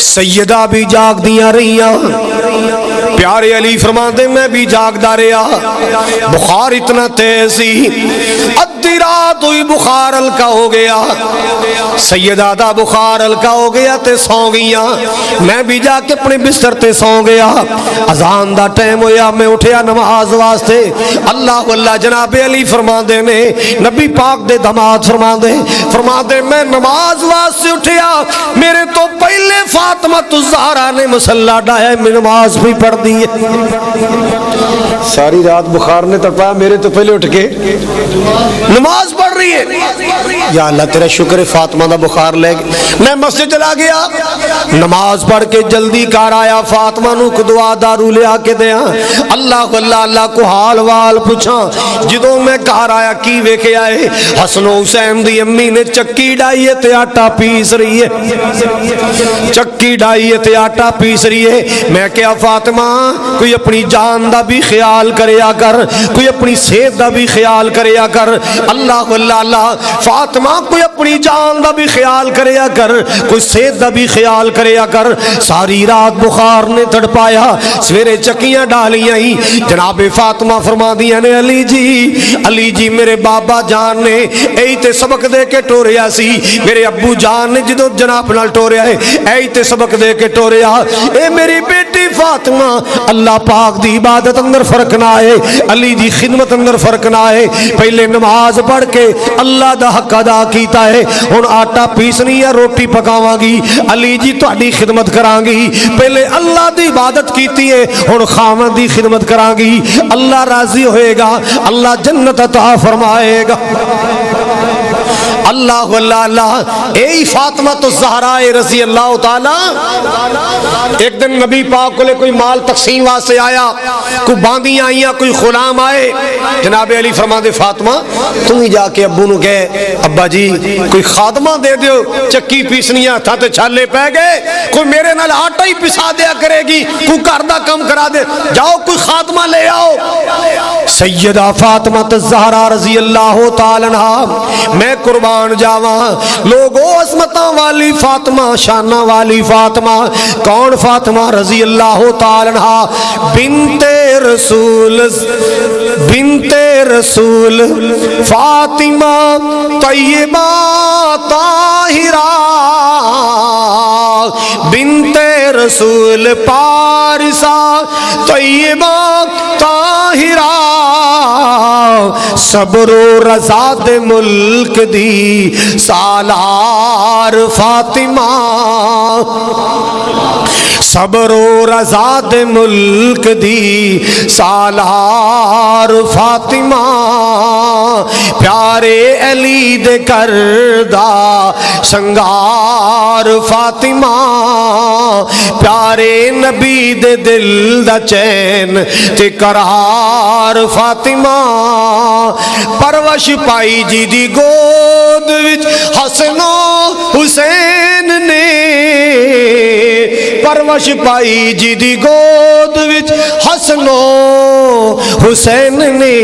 سیدہ بھی جاگ دیاں رہیاں, پیارے علی فرماتے میں بھی جاگدا رہا. بخار اتنا تیز سی, ادھی رات ہوئی بخار ہلکا ہو گیا. سیدہ دا بخار ہلکا ہو گیا تے سو گئیاں. میں بھی جا کے اپنے بستر تے سو گیا. اذان دا ٹائم ہویا, میں اٹھیا نماز واسطے. اللہ اللہ جناب علی فرماندے نے, نبی پاک دے داماد فرماندے میں نماز واسطے اٹھیا, میرے تو پہلے فاطمہ الزہرا نے مصلی ڈایا, میں نماز بھی پڑھ دی ہے. ساری رات بخار نے تڑپایا, میرے تو پہلے اٹھ کے نماز پڑھ رہی ہے. یا اللہ تیرا شکر ہے فاطمہ دا بخار لے گیا. میں مسجد چلا گیا, نماز پڑھ کے جلدی کار آیا, فاطمہ نو کو دعا دارو لے آ کے دیا. اللہ اللہ اللہ کو حال وال پوچھا. جدوں میں کار آیا کی ویکھے آئے, حسن و حسین دی امی نے چکی ڈائی ہے تے آٹا پیس رہی ہے. چکی ڈائی ہے تے آٹا پیس رہی ہے. میں کہا فاطمہ کوئی اپنی جان دا بھی خیال کریا کر, کوئی اپنی صحت دا بھی خیال کریا کر. اللہ اللہ اللہ فاطمہ کوئی اپنی جان دا بھی خیال کریا کر, کوئی صحت دا بھی خیال کریا کر. ساری رات بخار نے تڑپایا, سویرے چکیاں ڈالیاں ہی. جناب فاطمہ فرما دیا نے علی جی میرے بابا جان نے اے تے سبق دے کے ٹوریا سی, میرے ابو جان نے جدو جناب نال ٹوریا ہے اے تے سبق دے کے ٹوریا. اے میری بیٹی فاطمہ, اللہ پاک دی عبادت اندر فرق نہ آئے, علی دی خدمت اندر فرق نہ آئے. پہلے نماز پڑھ کے اللہ دا حق ادا کیتا ہے, ہن آٹا پیسنی ہے روٹی پکاواں گی, علی جی تہاڈی خدمت کراں گی. پہلے اللہ دی عبادت کیتی ہے, ہن خاوند دی خدمت کراں گی. اللہ راضی ہوئے گا, اللہ جنت عطا فرمائے گا. اللہ اللہ اللہ. اے فاطمہ الزہرا رضی اللہ تعالی. ایک دن نبی پاک کو لے کوئی مال تقسیم واسطے آیا, کوئی باندیاں آئیاں, کوئی غلام آئے. جناب علی فرماندے فاطمہ تم ہی جا کے ابو نو کہے ابا جی کوئی خادمہ دے دیو, چکی پیسنیاں تھا تے چھالے پہ گئے, کوئی میرے نال آٹا ہی پسا دیا کرے گی, کوئی گھر دا کم کرا دے, جاؤ کوئی خادمہ لے آؤ. سیدہ فاطمہ الزہرا رضی اللہ تعالی عنہا, میں قربان جاواں لوگو عظمتاں والی فاطمہ, شانہ والی فاطمہ. کون فاطمہ رضی اللہ تعالی عنہا؟ بنت رسول فاطمہ طیبہ طاہرہ, بنت رسول پارسہ طیبہ طاہرہ. صبر و رضا دے ملک دی سالار فاطمہ, صبر و رضا دے ملک دی سالار فاطمہ. پیارے علی دے کردہ سنگار فاطمہ, پیارے نبی دے دل دا چین تے قرار فاطمہ. پرورش پائی جی دی گود وچ حسن و حسین نے, پرورش پائی جی دی گود وچ حسن و حسین نے.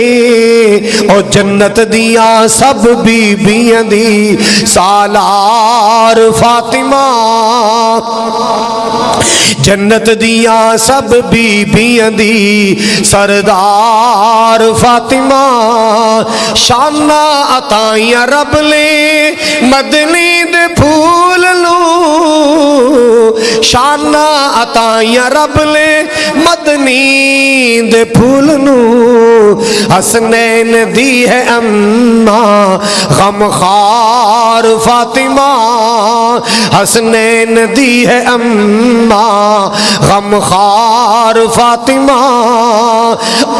او جنت دیاں سب بیبیاں دی سالار فاطمہ, جنت دیاں سب بیبیاں دی سردار فاطمہ. شانہ عطائیاں رب لے مدنی دے پھول لوں, شانہ عطائیاں رب نے مدنی دے پھول نو حسنین دی ہے اماں غم خار فاطمہ حسنین دی ہے اماں غم خار فاطمہ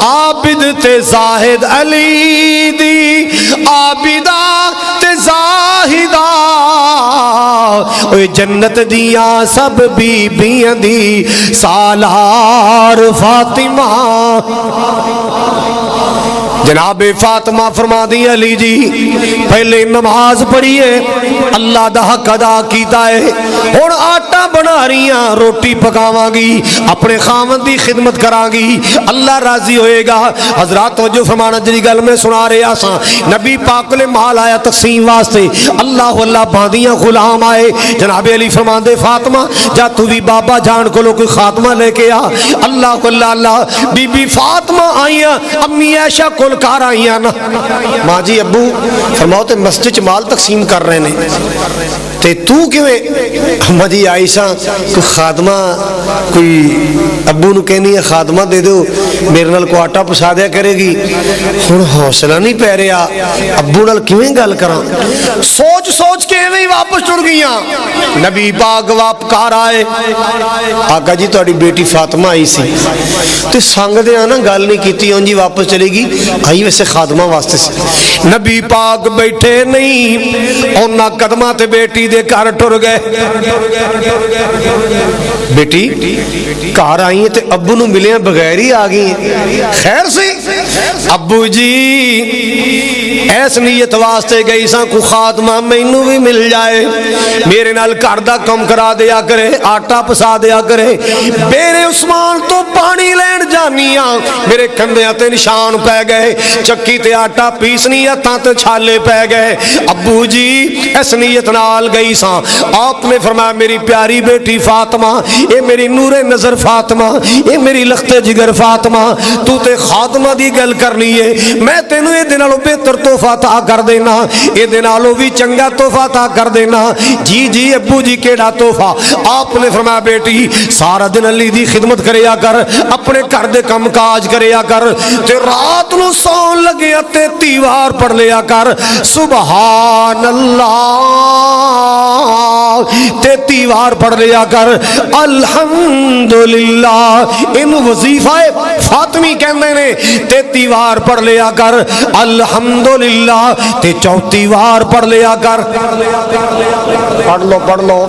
عابد تے زاہد علی دی عابدہ تے زاہدہ اوے جنت دیاں سب بیبیاں دی سالار فاطمہ جناب فاطمہ فرما دی علی جی پہلے نماز پڑھیے اللہ دا حق ادا کیتا ہے ہن آٹا بنا رہی ہیں روٹی پکاواں گی اپنے خاوند دی خدمت کراں گی اللہ راضی ہوئے گا حضرات توجہ فرمانا جی گل میں سنا رہے آساں نبی پاک نے مال آیا تقسیم واسطے اللہ اللہ باندیاں غلام آئے جناب علی فرمان دے فاطمہ جا تو بھی بابا جان کو کوئی خاتمہ لے کے آ اللہ اللہ بی بی فاطمہ آئیاں امی عائشہ کول کار آئیاں نا ماں جی ابو فرماؤ تے مسجد مال تقسیم کر رہے ہیں تے تو کیویں اما جی عائشہ کوئی خاتمہ کوئی ابو نو کہنی ہے خاتمہ دے دو میرے نال کو آٹا پسا دیا کرے گی ہن حوصلہ نہیں پہ رہا ابو نال کیویں گل کراں سوچ سوچ کے ایویں واپس ٹر گئیاں نبی پاک واپکار آئے آقا جی تہاڈی بیٹی فاطمہ آئی سی تے سنگ دے نا گل نہیں کیتی ہن جی واپس چلے گی آئی ویسے خاتمہ واسطے سے نبی پاک بیٹھے نہیں انہاں قدماں تے بیٹی دے گھر ٹر گئے بیٹی گھر آئی تے ابو نو ملے بغیر ہی آ گئی خیر سی ابو جی ایس نیت واسطے گئی ساں کو خاتمہ مینوں بھی مل جائے میرے نال گھر دا کم کرا دیا کرے آٹا پسا دیا کرے میرے عثمان تو پانی لین جانیاں میرے کندھیاں تے نشان پہ گئے چکی تے آٹا پیسنی ہتھاں تے چھالے پہ گئے ابو جی اس نیت نال گئی ساں آپ نے فرمایا میری پیاری بیٹی فاطمہ اے میری نور نظر فاطمہ اے میری لخت جگر فاطمہ تو تے خاتمہ دی گل کرنی ہے میں تینوں اے دے نالوں بہتر تحفہ عطا کر دینا اے دے نالوں بھی چنگا تحفہ عطا کر دینا جی جی ابو جی کیڑا تحفہ آپ نے فرمایا بیٹی سارا دن علی دی خدمت کریا کر اپنے گھر دے کم کاج کریا کر تے رات نو سون لگے تے تیوار پڑھ لیا کر سبحان اللہ تے تیوار پڑھ لیا کر الحمدللہ ان وظیفہ فاطمی کہندے نے تے تیوار پڑھ لیا کر الحمدللہ تے چوتھی وار پڑھ لیا کر پڑھ لو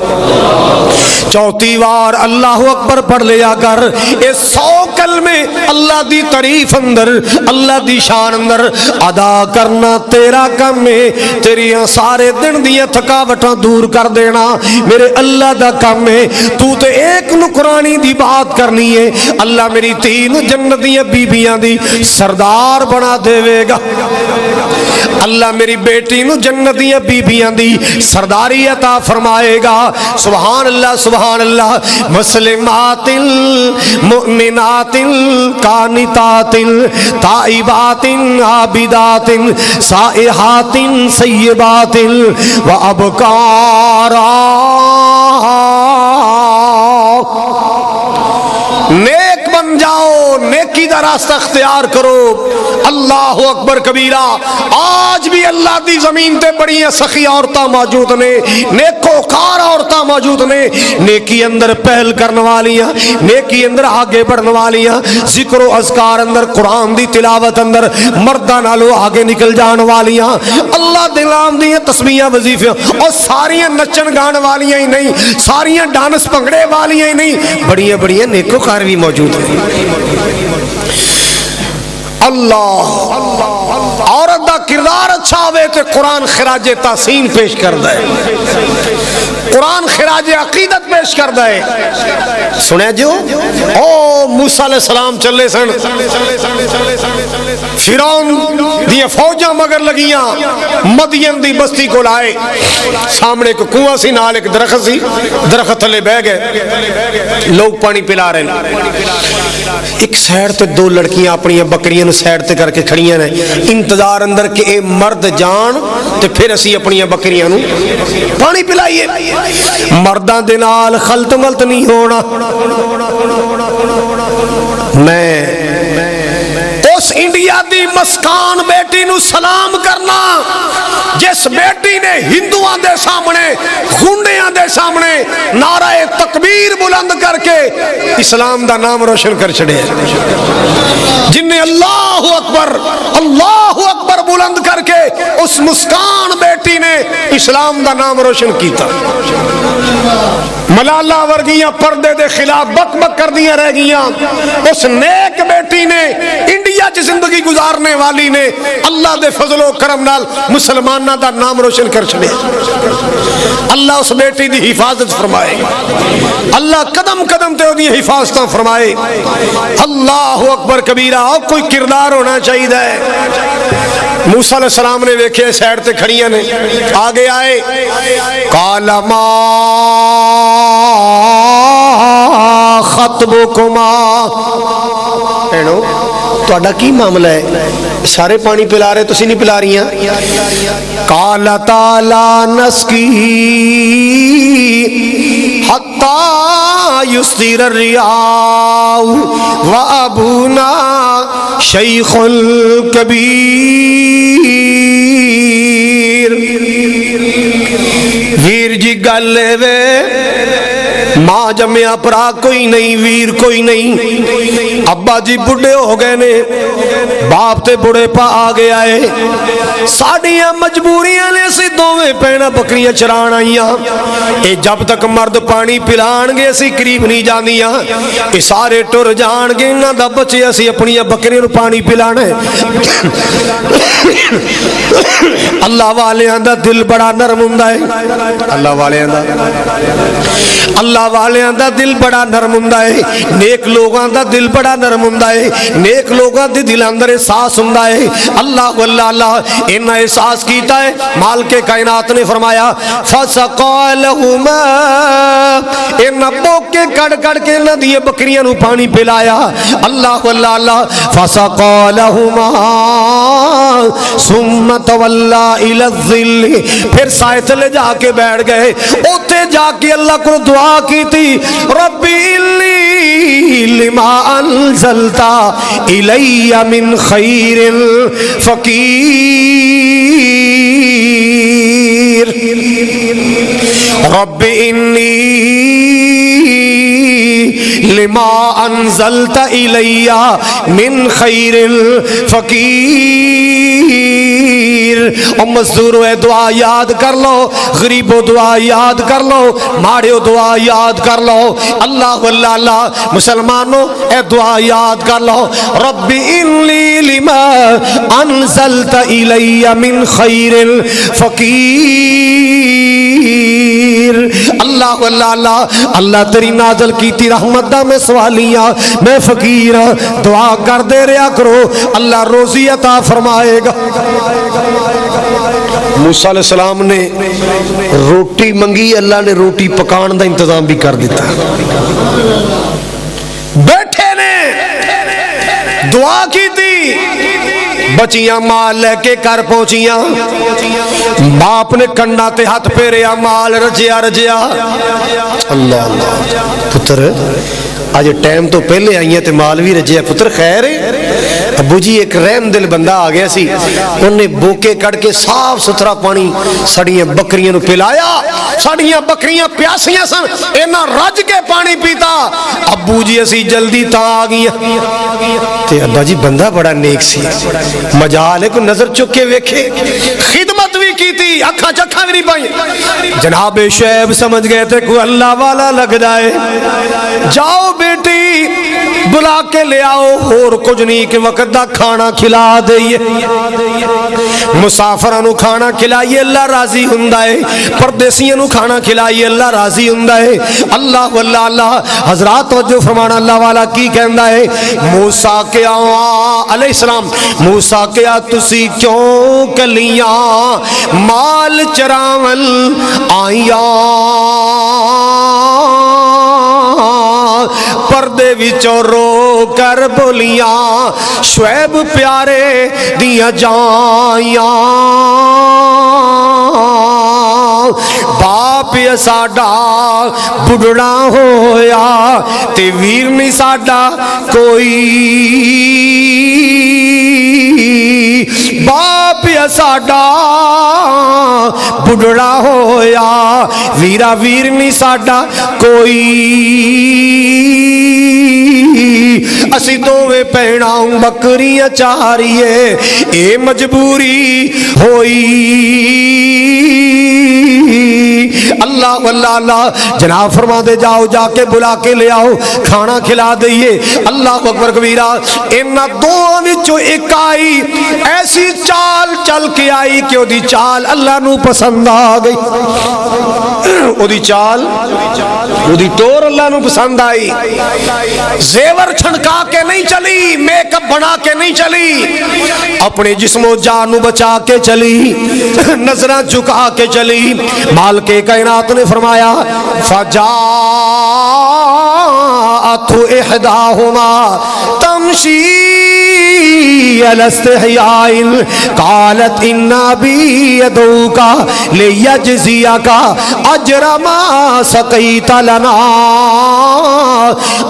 چوتھی وار اللہ اکبر پڑھ لیا کر اے 100 کلمے اللہ دی تعریف اندر اللہ دی شان اندر ادا کرنا تیرا کم ہے تیری سارے دن دیاں تھکاوٹاں دور کر دینا میرے اللہ دا کم ہے تو تے ایک نکرانی دی بات کرنی ہے اللہ میری تین جنت دیاں بیبیاں دی سردار بنا دے گا اللہ میری بیٹی نو جنت دیاں بیبیاں دی سرداری عطا فرمائے گا سبحان اللہ مسلمات مؤمنات قانتات تائبات عابدات سائحات سیبات وابکارا نیک بن جاؤ نیکی دا راستہ اختیار کرو اللہ اکبر کبیرہ آج بھی اللہ دی زمین تے بڑی سخی عورتاں موجود نے نیکوکار عورتاں موجود نے نیکی اندر پہل کرنے والیاں نیکی اندر آگے بڑھنے والیاں ذکر و اذکار اندر قرآن دی تلاوت اندر مرداں نالوں آگے نکل جان والیاں اللہ دے نام دی تسبیحاں وظیفے اور ساریاں نچن گان والیاں ہی نہیں ساریاں ڈانس پنگڑے والیاں ہی نہیں بڑی نیکوکار بھی موجود ہیں اللہ عورت دا کردار اچھا ہوئے تو قرآن خراج تحسین پیش کر دے قرآن خراج عقیدت پیش کر دے سنے جو او موسیٰ علیہ السلام چلے سن فرعون دی فوجاں مگر لگیاں مدین دی بستی کو لائے سامنے ایک کنواں سی نال ایک درخت سی درخت تھلے بہ گئے لوگ پانی پلا رہے ہیں ایک سائڈ تے دو لڑکیاں اپنی بکریاں نو سائڈ تے کر کے کھڑیاں نے انتظار اندر کہ اے مرد جان تے پھر اسی اپنی بکریاں نو پانی پلائیے مرداں دے نال خلط ملط نہیں ہونا میں اس انڈیا دی مسکان بیٹی نو سلام کرنا جس بیٹی نے ہندوؤں دے سامنے گنڈیاں دے سامنے نعرہ تکبیر بلند کر کے اسلام دا نام روشن کر چھڑے جن نے اللہ اکبر بلند کر کے اس مسکان بیٹی نے اسلام دا نام روشن کیتا ملالہ ورگیاں پردے دے خلاف بک بک کر دیا رہ گیاں اس نیک بیٹی نے انڈیا چ زندگی گزارنے والی نے اللہ دے فضل و کرم نال مسلمانہ دا نام روشن کر چھڑے اللہ اس بیٹی دی حفاظت فرمائے اللہ قدم قدم تے دی حفاظتاں فرمائے اللہ اکبر کبیرہ کوئی کردار ہونا چاہیے موسیٰ علیہ السلام نے ویکھے سائڈ تے کھڑیاں نے آگے آئے قال ما خطبکما اینو تہاڈا کی معاملہ ہے سارے پانی پلا رہے تسی نہیں پلا رہیاں قالتا لا نسقی حتی یصدر الرعاء وابونا شیخ کبیر ویر جی گل وے ماں جمیا پرا کوئی نہیں ویر کوئی نہیں ابا جی بڑھے ہو گئے نے باپ تے بڑھے پا آگے آئے ساڑیاں مجبوریاں نے سی دوویں پہنا بکریاں چران آئیاں اے جب تک مرد پانی پلان گے سی قریب نہیں جاندیاں اے سارے ٹر جان گے نہ دا بچے اسی اپنی بکریاں پانی پلانا ہے اللہ والے آندہ دل بڑا نرم ہوندا ہے اللہ والے آندہ دل بڑا نرم ہوندا ہے نیک لوگاں دا دل بڑا نرم ہوندا ہے نیک لوگاں دے دل اندر احساس ہوندا ہے اللہ واللہ اللہ انہاں احساس کیتا ہے مالک کائنات نے فرمایا فسقا لہما انہاں بوکے کڑ کڑ کے انہاں دی بکریاں نو پانی پلایا اللہ واللہ اللہ فسقا لہما ثم تولا الی الظل پھر سائے تلے جا کے بیٹھ گئے اوتے جا کے اللہ کو دعا کی تھی ربی انی لما انزلتا الی من خیر فقیر رب انی لما انزلت الی من خیر فقیر اور مزدور ہوئے دعا یاد کر لو غریبو دعا یاد کر لو ماڑیو دعا یاد کر لو اللہ واللہ اللہ مسلمانوں اے دعا یاد کر لو رب انی لما انزلت الی من خیر فقیر اللہ واللہ اللہ اللہ تیری نازل کیتی رحمت دا میں سوالیاں میں فقیر دعا کر دے رہا کرو اللہ روزی عطا فرمائے گا موسیٰ علیہ السلام نے روٹی منگی اللہ نے روٹی پکان دا انتظام بھی کر دیتا بیٹھے نے دعا کی تھی بچیاں مال لے کے کر پہنچیاں باپ نے کنڈا تے ہاتھ پھیریا مال رجیا رجیا اللہ اللہ پتر آج ٹائم تو پہلے آئی ہیں تے مال بھی رجیا پتر خیر ہے ابو جی ایک رحم دل بندہ آ گیا سی انہیں بوکے کڑ کے صاف ستھرا پانی سڑیاں بکریاں نو پلایا سڑیاں بکریاں پیاسیاں سن اینا رج کے پانی پیتا ابو جی اسی جلدی تا آ گیا تے ابا جی بندہ بڑا نیک سی مجال ہے کو نظر چک کے ویکھے خدمت بھی کی تھی اکھا چکھا بھی نہیں پائی جناب شعیب سمجھ گئے تھے کوئی اللہ والا لگ جائے جاؤ بیٹی بلا کے لے آؤ اور کچھ نہیں کہ وقت دا کھانا کھلا دئیے مسافراں نو کھانا کھلائیے اللہ راضی ہوندا ہے پردیسیاں نو کھانا کھلائیے اللہ راضی ہوندا ہے اللہ واللہ اللہ حضرات توجہ فرمانا اللہ والا کی کہندا ہے موسیٰ کے علیہ السلام موسیٰ کے تسی کیوں کلیاں مال چراول آئیاں پردے وچوں رو کر بولیاں شعیب پیارے دیاں جائیاں باپ یا ساڈا بڑھڑا ہویا تے ویر نہیں ساڈا کوئی باپ یا ساڈا بڑھڑا ہویا ویرا ویر نہیں ساڈا کوئی اسی دوویں بھیناں بکریاں چاریے اے مجبوری ہوئی اللہ واللہ اللہ جناب فرما دے جاؤ جا کے بلا کے لے آؤ کھانا کھلا دئیے اللہ اکبر کبیرہ انہاں دوواں وچوں ایک آئی ایسی چال چل کے آئی کہ دی چال اللہ نو پسند آ گئی دی چال دی ٹور اللہ نو پسند آئی زیور چھڑکا کے نہیں چلی میک اپ بنا کے نہیں چلی اپنے جسم و جان بچا کے چلی نظریں جھکا کے چلی مالک کائنات نے فرمایا فجاءت احداہما تمشی علی استحیاء قالت ان ابی یدعوک لیجزیک اجر ما سقیت لنا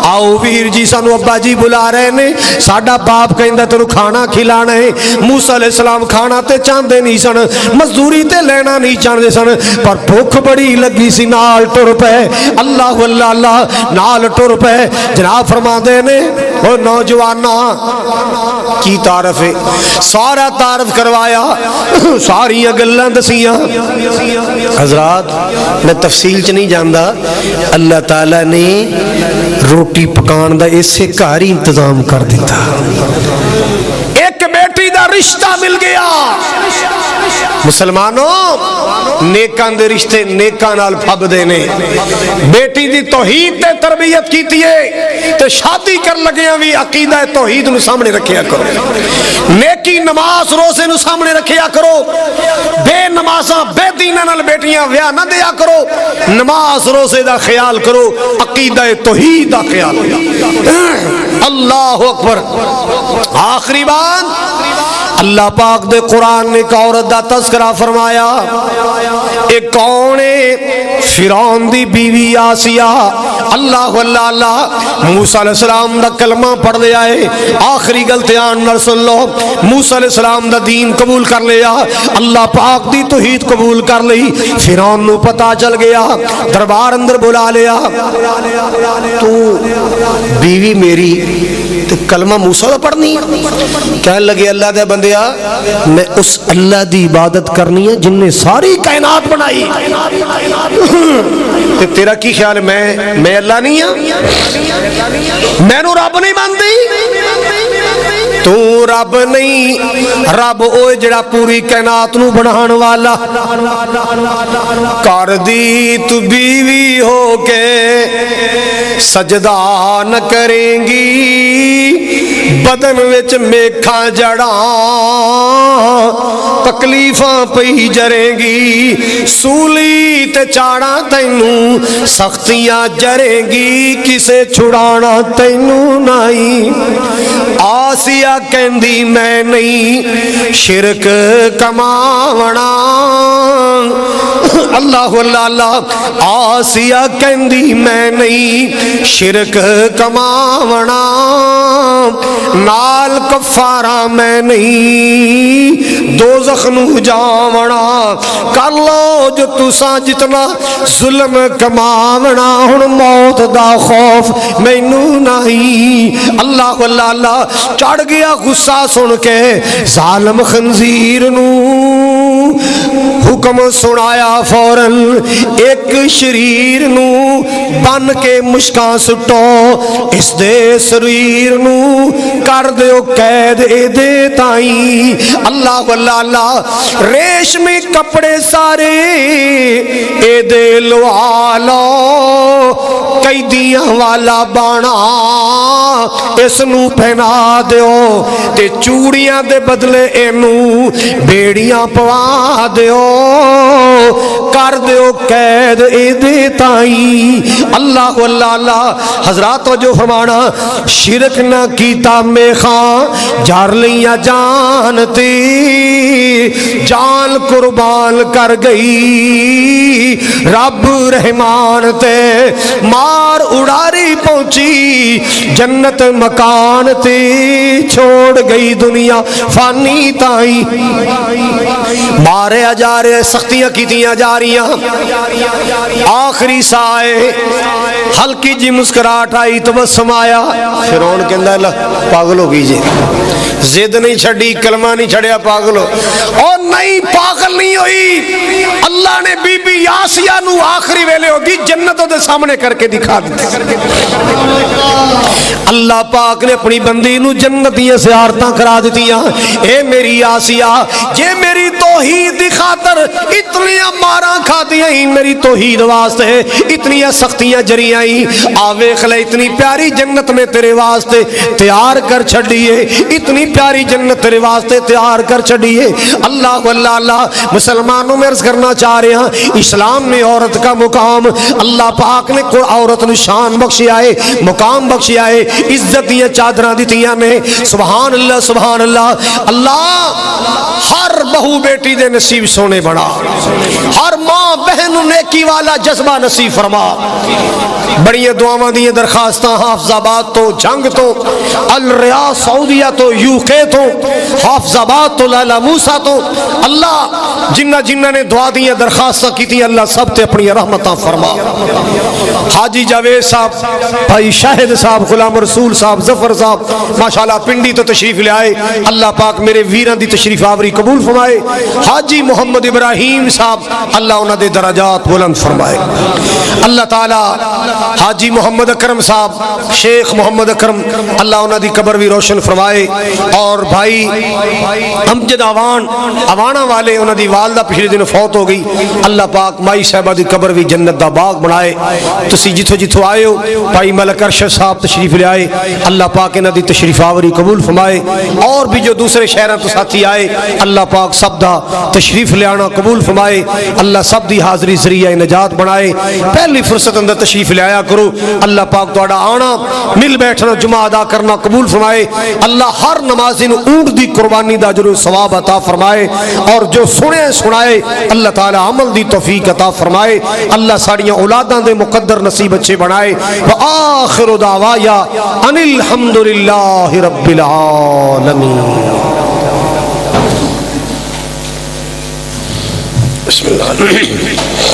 آؤ ویر جی سانو ابا جی بلا رہے نے ساڈا باپ کہندا تینوں کھانا کھلانا ہے موسیٰ علیہ السلام کھانا تے چاہندے نہیں سن مزدوری تے لینا نہیں چاہندے سن پر بھوک بڑی لگی سی نال ٹر پے اللہ واللہ اللہ نال ٹر پے جناب فرماندے نے او نوجواناں کی تعارف ہے سارا تعارف کروایا ساری گلاں دسیاں حضرات میں تفصیل چ نہیں جاندا اللہ تعالی نے روٹی پکان دا اسے گھر ہی انتظام کر دیتا ایک بیٹی دا رشتہ مل گیا مسلمانوں نیکاں دے رشتے نیکاں نال پھب دے نے بیٹی دی توحید تے تربیت کیتی ہے تے شادی کر لگیاں بھی عقیدہ توحید نو سامنے رکھیا کرو نیکی نماز روزے نو سامنے رکھیا کرو بے نمازاں بے دیناں نال بیٹیاں ویاہ نہ دیا کرو نماز روزے دا خیال کرو عقیدہ توحید دا خیال اللہ اکبر آخری بات اللہ پاک دے قرآن نے ایک عورت دا تذکرہ فرمایا ایک کون ہے فرعون دی بیوی آسیہ اللہ واللہ اللہ موسیٰ علیہ السلام دا کلمہ پڑھ لیا ہے آخری غلطیان نہ سن لو موسیٰ علیہ السلام دا دین قبول کر لیا اللہ پاک دی توحید قبول کر لی فرعون نو پتہ چل گیا دربار اندر بلا لیا تو بیوی میری تو کلمہ موسیٰ دا پڑھنی کہنے لگے اللہ دے بندیا میں اس اللہ دی عبادت کرنی ہے جن نے ساری کائنات بنائی تو تیرا کی خیال ہے میں اللہ نہیں ہوں میں نو رب نہیں مانتی تو رب نہیں رب اوے جڑا پوری کائنات نو بنان والا کر دی تو بیوی ہو کے سجدہ نہ کریں گی بدن وچ میکھاں جڑاں تکلیفاں پئی جریں گی سولی تے چاڑاں تینوں سختیاں جریں گی کسے چھڑانا تینوں نہیں آسیہ کہندی میں نہیں شرک کماونا اللہ اللہ اللہ آسیہ کہندی میں نہیں شرک کماونا نال کفارہ میں نہیں دوزخ نو جاونا کر لو جو تساں جتنا ظلم کماونا ہن موت دا خوف مینوں نہیں اللہ اللہ اللہ چڑھ گئی گیا غصہ سن کے ظالم خنزیر نو حکم سنایا فوراً ایک شریر نو بن کے مشکاں سٹو اس دے سریر نو کر دیو قید اے دے تائیں اللہ اللہ اللہ ریشمی کپڑے سارے اے دے لوا لو قیدیاں والا بانا اس نو پہنا دیو تے چوڑیاں دے بدلے اینو بیڑیاں پوا دیو کر دیو قید اے دے تائیں اللہ اللہ اللہ حضرات وجہ فرمانا شرک نہ کیتا میخاں جار لیاں جانتی جان قربان کر گئی رب رحمان تے مار اڑاری پہنچی جنت مکان تے چھوڑ گئی دنیا فانی تائیں مارے جا رہے سختیاں کیتیاں جا رہیاں آخری سائے ہلکی جی مسکراہٹ آئی تبسم آیا فرعون کہندا اللہ پاگل ہو گئی جی زد نہیں چھڑی کلمہ نہیں چھڑیا پاگل ہو اور نہیں پاگل نہیں ہوئی اللہ نے بی بی آسیہ نو آخری ویلے ہو دی جنتوں دے سامنے کر کے دکھا دی اللہ پاک نے اپنی بندی نو جنتیاں زیارتاں کرا دیتیاں اے میری آسیہ جے میری توحید دی خاطر اتنیاں ماراں کھاتیاں ہی میری توحید واسطے اتنیاں سختیاں جریاں ہی آوے خلے اتنی پیاری جنت میں تیرے واسطے تیار کر چھڑیے اتنی پیاری جنت تیرے واسطے تیار کر چھڑیے اللہ اللہ اللہ مسلمانوں میں عرض کرنا چاہ رہے ہیں اسلام میں عورت کا مقام اللہ پاک نے عورت نے شان بخشی آئے مقام بخشی آئے عزت دیا چادرہ دیتیاں نے سبحان اللہ سبحان اللہ اللہ ہر بہو بیٹی دے نصیب سونے بڑا ہر ماں بہن نیکی والا جذبہ نصیب فرما بڑی دعاواں دی درخواستاں حافظ آباد تو جنگ تو الریاض سعودیہ تو یوکے تو حافظ آباد تو لالا موسیٰ تو اللہ جنہ جنہ نے دعا دیا درخواستہ کی تھی اللہ سب تے اپنی رحمتاں فرما حاجی جاوید صاحب بھائی شاہد صاحب غلام رسول صاحب ظفر صاحب ماشاءاللہ پنڈی تو تشریف لے آئے اللہ پاک میرے ویران دی تشریف آوری قبول فرمائے حاجی محمد ابراہیم صاحب اللہ انہاں دے درجات بلند فرمائے اللہ تعالی حاجی محمد اکرم صاحب شیخ محمد اکرم اللہ انہاں دی قبر بھی روشن فرمائے اور بھائی امجد آوانا والے انہاں دی والدہ پچھلے دن فوت ہو گئی اللہ پاک مائی صاحبہ دی قبر بھی جنت دا باغ بنائے تسی جتھو جتھو آئے ہو بھائی ملک ارشد صاحب تشریف لے آئے اللہ پاک انہاں دی تشریف آوری قبول فرمائے اور بھی جو دوسرے شہروں تو ساتھی آئے اللہ پاک سب دا تشریف لے آنا قبول فرمائے اللہ سب دی حاضری ذریعہ نجات بنائے پہلی فرصت اندر تشریف لے آیا کرو اللہ پاک تہاڈا آنا مل بیٹھنا جمعہ ادا کرنا قبول فرمائے اللہ ہر نمازی نو اونٹ دی قربانی دا اجر و ثواب عطا فرمائے اور جو سنے سنائے اللہ تعالی عمل دی توفیق عطا فرمائے اللہ ساڑیاں اولاداں دے مقدر نصیب اچھے بنائے وآخر دعوایا ان الحمدللہ رب العالمین بسم اللہ